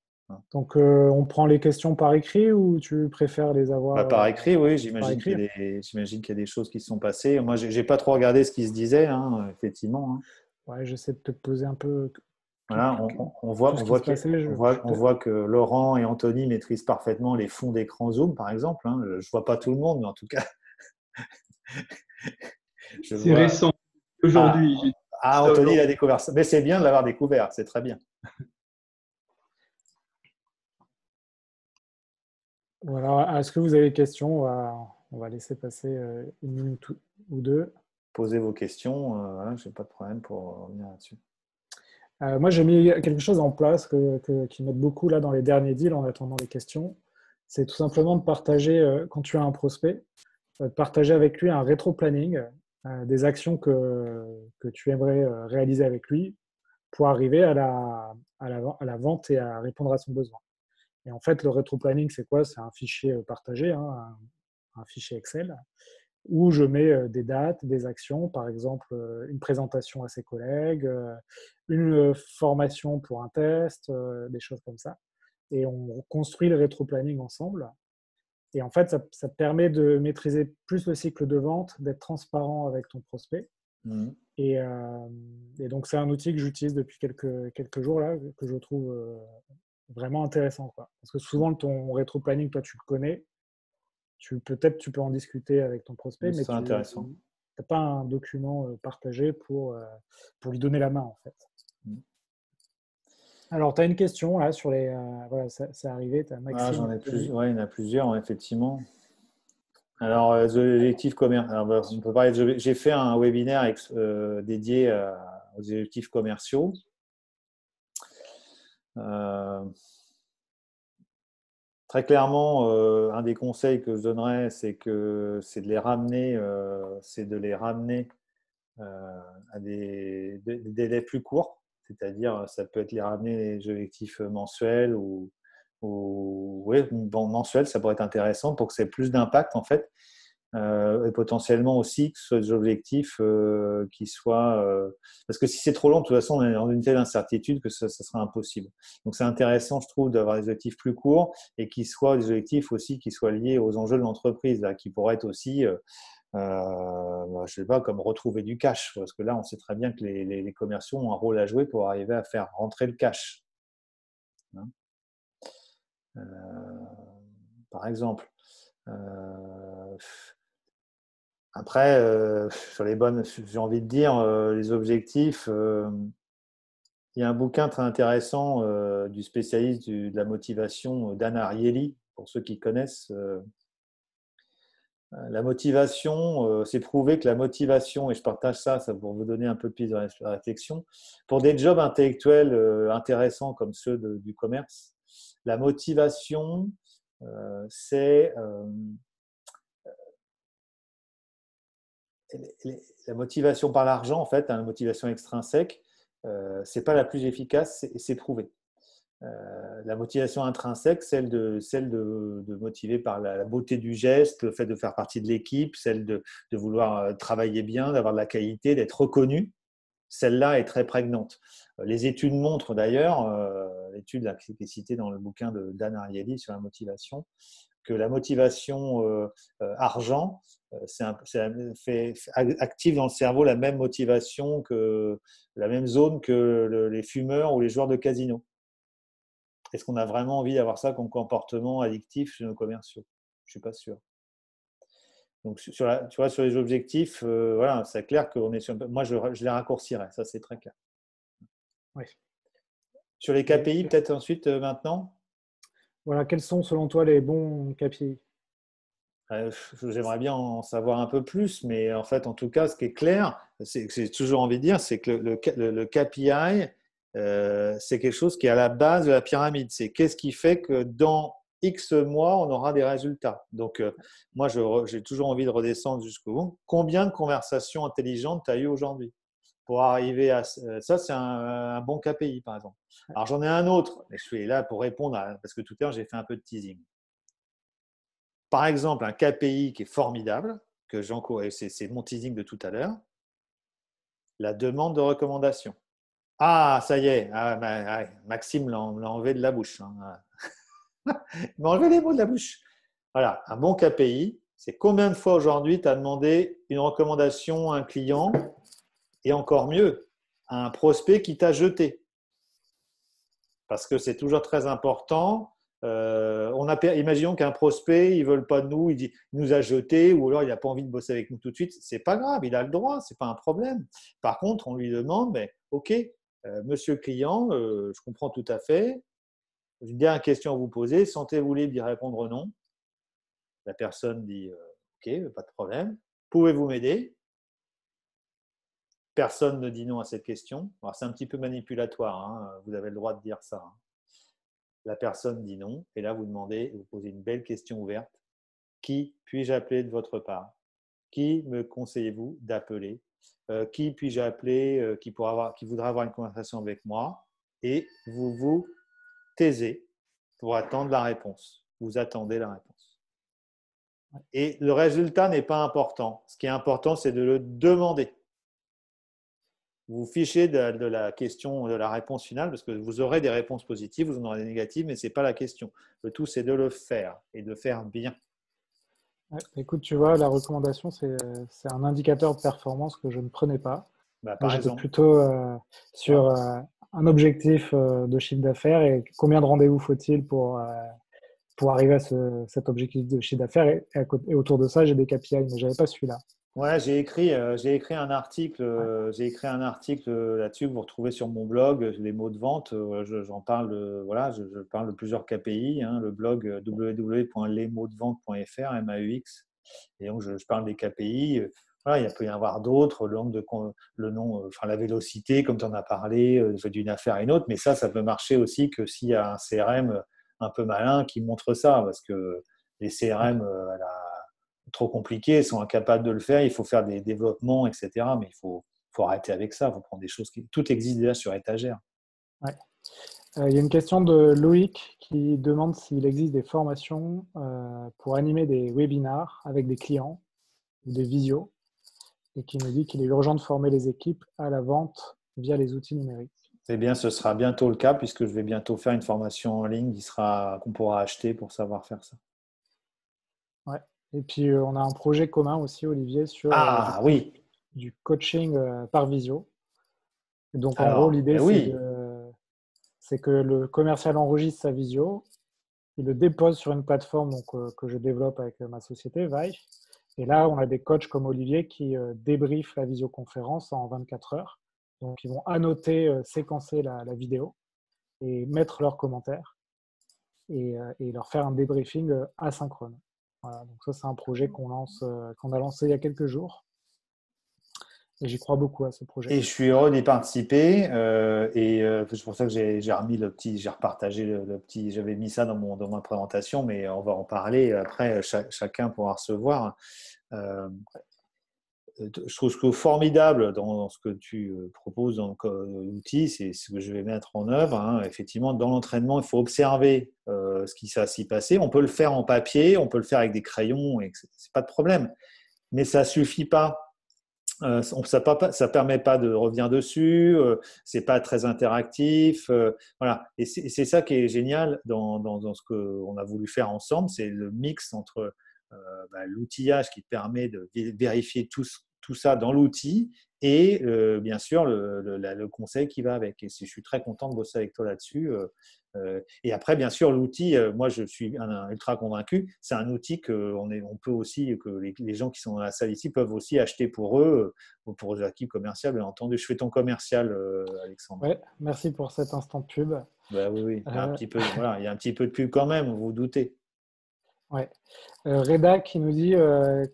Donc, on prend les questions par écrit ou tu préfères les Bah, avoir par écrit, oui, par j'imagine écrit? qu'il y a des choses qui se sont passées. Moi, j'ai pas trop regardé ce qui se disait, effectivement. Ouais, j'essaie de te poser un peu Voilà, tout ce qui se passait. on voit que Laurent et Anthony maîtrisent parfaitement les fonds d'écran Zoom, par exemple. Je ne vois pas tout le monde, mais en tout cas, je C'est vois. récent. Ah, Aujourd'hui, j'ai dit ça Anthony, il aujourd'hui. a découvert ça. Mais c'est bien de l'avoir découvert, c'est très bien. Voilà. Est-ce que vous avez des questions? On va laisser passer une minute ou deux. Posez vos questions, voilà, je n'ai pas de problème pour revenir là-dessus. Moi, j'ai mis quelque chose en place qui m'aide beaucoup là dans les derniers deals en attendant les questions. C'est tout simplement de partager, quand tu as un prospect, de partager avec lui un rétro-planning des actions que tu aimerais réaliser avec lui pour arriver à la vente et à répondre à son besoin. Et en fait, le rétro-planning, c'est quoi? C'est un fichier partagé, hein, un fichier Excel, où je mets des dates, des actions, par exemple une présentation à ses collègues, une formation pour un test, des choses comme ça. Et on construit le rétro-planning ensemble. Et en fait, ça te permet de maîtriser plus le cycle de vente, d'être transparent avec ton prospect. Mhm. Et donc, c'est un outil que j'utilise depuis quelques jours là, que je trouve vraiment intéressant, quoi. Parce que souvent, ton rétro-planning, toi, tu le connais. Peut-être tu peux en discuter avec ton prospect, mais C'est tu intéressant. n'as pas un document partagé pour lui donner la main, en fait. Mhm. Alors, tu as une question là sur les. Voilà, c'est arrivé, tu as Maxime. Ouais, il y en a plusieurs, effectivement. Alors, les objectifs commerciaux. On peut parler j'ai fait un webinaire dédié aux objectifs commerciaux. Très clairement, un des conseils que je donnerais, c'est de les ramener, à des délais plus courts. C'est-à-dire, ça peut être les ramener les objectifs mensuels ou oui, bon, mensuels, ça pourrait être intéressant pour que ça ait plus d'impact en fait. Et potentiellement aussi que ce soit des objectifs qui soient… parce que si c'est trop long, de toute façon, on est dans une telle incertitude que ça sera impossible. Donc, c'est intéressant, je trouve, d'avoir des objectifs plus courts et qui soient des objectifs aussi qui soient liés aux enjeux de l'entreprise, là, qui pourraient être aussi, je ne sais pas, comme retrouver du cash. Parce que là, on sait très bien que les commerciaux ont un rôle à jouer pour arriver à faire rentrer le cash. Hein, par exemple. Après, sur les bonnes, j'ai envie de dire, les objectifs, il y a un bouquin très intéressant du spécialiste de la motivation, Dan Ariely, pour ceux qui connaissent. La motivation, c'est prouvé que la motivation, et je partage ça pour vous donner un peu de piste de réflexion, pour des jobs intellectuels intéressants comme ceux du commerce, la motivation, c'est la motivation par l'argent, en fait, la motivation extrinsèque, c'est pas la plus efficace et c'est prouvé. La motivation intrinsèque, celle de motiver par la beauté du geste, le fait de faire partie de l'équipe, celle de vouloir travailler bien, d'avoir de la qualité, d'être reconnu, celle-là est très prégnante. Les études montrent d'ailleurs, l'étude qui est citée dans le bouquin de Dan Ariely sur la motivation, que la motivation argent active dans le cerveau la même motivation la même zone que les fumeurs ou les joueurs de casino. Est-ce qu'on a vraiment envie d'avoir ça comme comportement addictif chez nos commerciaux? Je ne suis pas sûr. Donc, tu vois, sur les objectifs, voilà, c'est clair que moi, je les raccourcirais. Ça, c'est très clair. Oui. Sur les KPI, peut-être ensuite, maintenant? Voilà, quels sont selon toi les bons KPI? J'aimerais bien en savoir un peu plus, mais en fait, en tout cas, ce qui est clair, c'est que j'ai toujours envie de dire, c'est que le KPI, c'est quelque chose qui est à la base de la pyramide. C'est qu'est-ce qui fait que dans X mois, on aura des résultats. Donc, moi, j'ai toujours envie de redescendre jusqu'au bout. Combien de conversations intelligentes tu as eues aujourd'hui pour arriver à ça? C'est un bon KPI, par exemple. Alors, j'en ai un autre, mais je suis là pour répondre, parce que tout à l'heure, j'ai fait un peu de teasing. Par exemple, un KPI qui est formidable, que j'encourage, c'est mon teasing de tout à l'heure, la demande de recommandation. Ah, ça y est, Maxime l'a enlevé de la bouche. Hein. Il m'a enlevé les mots de la bouche. Voilà, un bon KPI, c'est combien de fois aujourd'hui tu as demandé une recommandation à un client et encore mieux, à un prospect qui t'a jeté. Parce que c'est toujours très important. Imaginons qu'un prospect, il ne veut pas de nous, il nous a jeté ou alors il n'a pas envie de bosser avec nous tout de suite. Ce n'est pas grave, il a le droit, ce n'est pas un problème. Par contre, on lui demande, mais OK, monsieur le client, je comprends tout à fait. J'ai une dernière question à vous poser. Sentez-vous libre d'y répondre non? La personne dit OK, pas de problème. Pouvez-vous m'aider? Personne ne dit non à cette question. Alors, c'est un petit peu manipulatoire, hein, vous avez le droit de dire ça. Hein. La personne dit non, et là vous demandez, vous posez une belle question ouverte. Qui puis-je appeler de votre part? Qui me conseillez-vous d'appeler? Qui puis-je appeler qui voudra avoir une conversation avec moi? Et vous vous taisez pour attendre la réponse. Vous attendez la réponse. Et le résultat n'est pas important. Ce qui est important, c'est de le demander. Vous vous fichez de la question, de la réponse finale, parce que vous aurez des réponses positives, vous en aurez des négatives, mais ce n'est pas la question. Le tout, c'est de le faire et de faire bien. Ouais, écoute, tu vois, la recommandation, c'est un indicateur de performance que je ne prenais pas. Moi, Par j'étais exemple, plutôt sur un objectif de chiffre d'affaires et combien de rendez-vous faut-il pour arriver à cet objectif de chiffre d'affaires. Et autour de ça, j'ai des KPI, mais je n'avais pas celui-là. ouais, j'ai écrit un article, là-dessus que vous retrouvez sur mon blog, les mots de vente. J'en parle, voilà, je parle de plusieurs KPI, hein, le blog www.lesmotsdevente.fr, MAUX. Et donc, je parle des KPI. Voilà, il peut y en avoir d'autres, le nom, enfin, la vélocité, comme tu en as parlé, d'une affaire à une autre. Mais ça peut marcher aussi que s'il y a un CRM un peu malin qui montre ça, parce que les CRM, trop compliqués, sont incapables de le faire. Il faut faire des développements, etc. Mais faut arrêter avec ça. Il faut prendre des choses qui. Tout existe déjà sur étagère. Ouais. Il y a une question de Loïc qui demande s'il existe des formations pour animer des webinars avec des clients ou des visios et qui nous dit qu'il est urgent de former les équipes à la vente via les outils numériques. Eh bien, ce sera bientôt le cas puisque je vais bientôt faire une formation en ligne qu'on pourra acheter pour savoir faire ça. Ouais. Et puis, on a un projet commun aussi, Olivier, sur Ah oui. du coaching par visio. Et donc, en gros, Alors, l'idée, oui. c'est que le commercial enregistre sa visio, il le dépose sur une plateforme donc, que je développe avec ma société, Vive. Et là, on a des coachs comme Olivier qui débriefent la visioconférence en 24 heures. Donc, ils vont annoter, séquencer la vidéo et mettre leurs commentaires et leur faire un débriefing asynchrone. Voilà, donc ça, c'est un projet qu'on a lancé il y a quelques jours. Et j'y crois beaucoup à ce projet. Et je suis heureux d'y participer. C'est pour ça que j'ai remis j'ai repartagé le petit, j'avais mis ça dans ma présentation, mais on va en parler après. Chacun pourra recevoir. Euh, je trouve ce que formidable dans ce que tu proposes dans l'outil, c'est ce que je vais mettre en œuvre. Hein. Effectivement, dans l'entraînement, il faut observer ce qui va s'y passer. On peut le faire en papier, on peut le faire avec des crayons, c'est pas de problème. Mais ça suffit pas. Ça permet pas de revenir dessus, c'est pas très interactif, voilà. Et c'est ça qui est génial dans ce qu'on a voulu faire ensemble, c'est le mix entre l'outillage qui permet de vérifier tout ça dans l'outil et bien sûr le conseil qui va avec. Et je suis très content de bosser avec toi là-dessus. Et après, bien sûr, l'outil, moi je suis ultra convaincu, c'est un outil on peut aussi, que les gens qui sont dans la salle ici peuvent aussi acheter pour eux ou pour les équipes commerciales, bien entendu. Je fais ton commercial, Alexandre. Ouais, merci pour cet instant de pub. Bah, oui, il y a un Euh, petit peu, voilà, il y a un petit peu de pub quand même, vous vous doutez. Ouais. Reda qui nous dit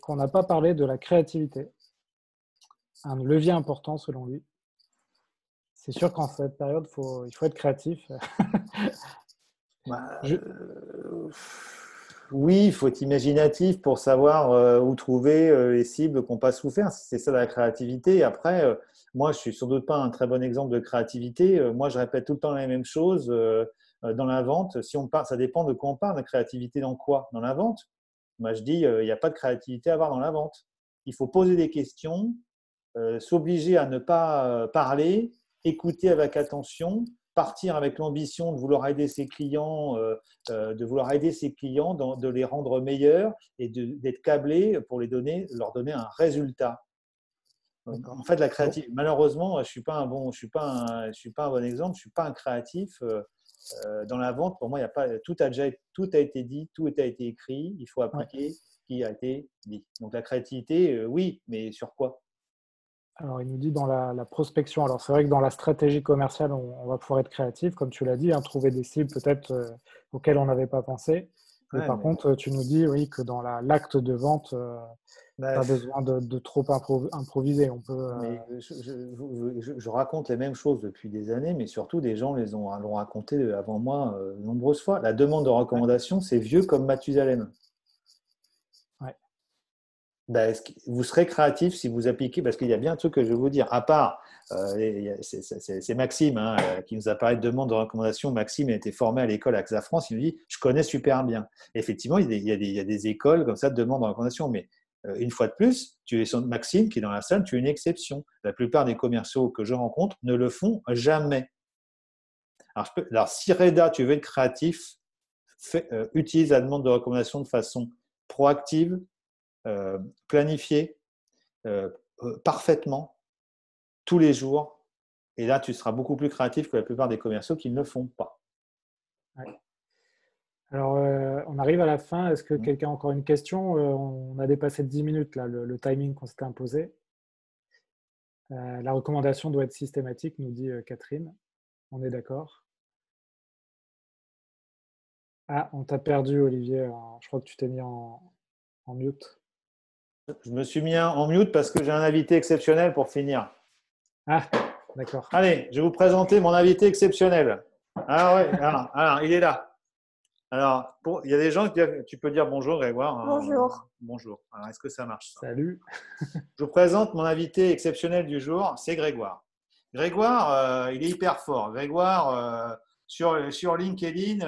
qu'on n'a pas parlé de la créativité. Un levier important selon lui. C'est sûr qu'en cette période, il faut être créatif. Bah, Je- oui, il faut être imaginatif pour savoir où trouver les cibles qui n'ont pas souffert. C'est ça la créativité. Après, moi, je suis sans doute pas un très bon exemple de créativité. Moi, je répète tout le temps les mêmes choses dans la vente. Si on parle, ça dépend de quoi on parle. La créativité dans quoi? Dans la vente? Moi, je dis, il n'y a pas de créativité à avoir dans la vente. Il faut poser des questions, s'obliger à ne pas parler, écouter avec attention, partir avec l'ambition de vouloir aider ses clients, de les rendre meilleurs et d'être câblé pour leur donner un résultat. En D'accord. fait, la Bon. créativité, malheureusement, je suis pas un bon, je suis pas un bon exemple. Je suis pas un créatif. Dans la vente, pour moi, il y a pas, tout a été dit, tout a été écrit. Il faut Ouais. appliquer ce qui a été dit. Donc la créativité, oui, mais sur quoi? Alors, il nous dit dans la prospection. Alors, c'est vrai que dans la stratégie commerciale, on va pouvoir être créatif, comme tu l'as dit, hein, trouver des cibles peut-être auxquelles on n'avait pas pensé. Mais Ouais, par mais contre, tu nous dis, oui, que dans l'acte de vente, pas bref. besoin de trop improviser. On peut, Mais je raconte les mêmes choses depuis des années, mais surtout des gens l'ont raconté avant moi de nombreuses fois. La demande de ouais, recommandation, c'est vieux comme Mathusalem. ouais, Ben, vous serez créatif si vous appliquez, parce qu'il y a bien un truc que je vais vous dire, à part, c'est Maxime hein, qui nous a parlé de demande de recommandation. Maxime a été formé à l'école AXA France, il nous dit, je connais super bien. Et effectivement, il y a des écoles comme ça de demande de recommandation, mais une fois de plus, Maxime qui est dans la salle, tu es une exception. La plupart des commerciaux que je rencontre ne le font jamais. Alors si Reda, tu veux être créatif, utilise la demande de recommandation de façon proactive, planifiée, euh, parfaitement tous les jours. Et là, tu seras beaucoup plus créatif que la plupart des commerciaux qui ne le font pas. ouais. Alors, on arrive à la fin. Est-ce que quelqu'un a encore une question? On a dépassé de 10 minutes, là, le timing qu'on s'était imposé. La recommandation doit être systématique, nous dit Catherine. On est d'accord. Ah, on t'a perdu, Olivier. Je crois que tu t'es mis en mute. Je me suis mis en mute parce que j'ai un invité exceptionnel pour finir. Ah, d'accord. Allez, je vais vous présenter mon invité exceptionnel. Ah ouais, il est là. Alors, il y a des gens qui tu peux dire bonjour, Grégoire. Bonjour. Bonjour. Alors, est-ce que ça marche ça? Salut. Je vous présente mon invité exceptionnel du jour, c'est Grégoire. Grégoire, il est hyper fort. Grégoire, sur LinkedIn,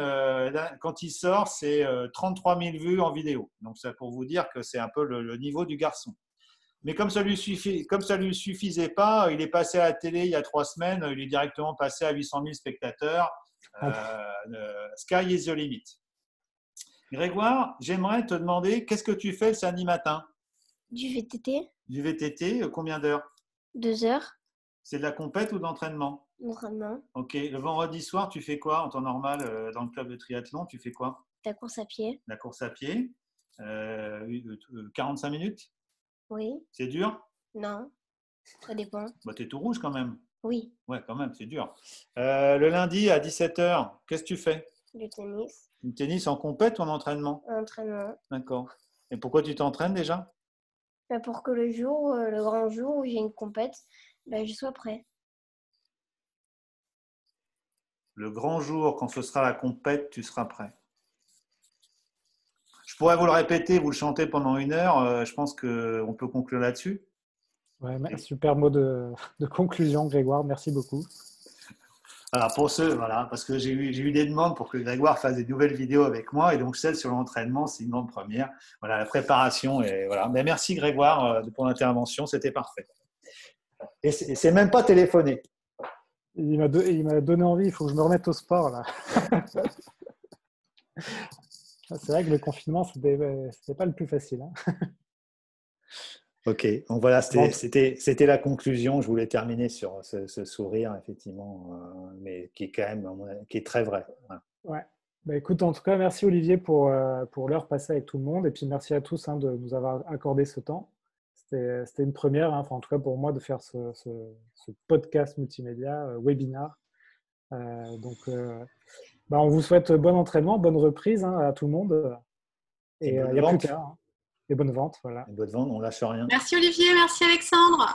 quand il sort, c'est 33 000 vues en vidéo. Donc, c'est pour vous dire que c'est un peu le niveau du garçon. Mais comme ça lui suffisait pas, il est passé à la télé il y a 3 semaines. Il est directement passé à 800 000 spectateurs. Sky is the limit. Grégoire, j'aimerais te demander, qu'est-ce que tu fais le samedi matin? Du VTT, Du VTT, combien d'heures? 2 heures C'est de la compète ou de l'entraînement? d'entraînement, Ok. Le vendredi soir, tu fais quoi en temps normal dans le club de triathlon? Tu fais quoi? ta course à pied. La course à pied, 45 minutes? Oui, C'est dur? non, ça dépend. Bah, tu es tout rouge quand même. Oui, Ouais, quand même, c'est dur. Le lundi à 17h, qu'est-ce que tu fais? du tennis, Du tennis en compète ou en entraînement? entraînement. D'accord. Et pourquoi tu t'entraînes déjà? Bah, pour que le grand jour où j'ai une compète, bah, je sois prêt. Le grand jour, quand ce sera la compète, tu seras prêt. Je pourrais vous le répéter, vous le chanter pendant 1 heure. Je pense qu'on peut conclure là-dessus. Ouais, super mot de conclusion, Grégoire. Merci beaucoup. Alors pour ceux, voilà, parce que j'ai eu des demandes pour que Grégoire fasse des nouvelles vidéos avec moi, et donc celle sur l'entraînement, c'est une grande première. Voilà, la préparation, et voilà. Mais merci Grégoire pour l'intervention, c'était parfait. Et c'est même pas téléphoné. Il m'a donné envie. Il faut que je me remette au sport, là. C'est vrai que le confinement, c'était pas le plus facile, hein. Ok, donc voilà, Bon, c'était la conclusion. Je voulais terminer sur ce sourire, effectivement, mais qui est quand même, qui est très vrai. Voilà. ouais. Bah, écoute, en tout cas, merci Olivier pour l'heure passée avec tout le monde. Et puis merci à tous hein, de nous avoir accordé ce temps. C'était une première, hein, enfin, en tout cas pour moi, de faire ce podcast multimédia, webinar. Donc, bah, on vous souhaite bon entraînement, bonne reprise hein, à tout le monde. Et il n'y a plus qu'à. Hein. Les bonnes ventes, voilà. Les bonnes ventes, on lâche rien. Merci Olivier, merci Alexandre.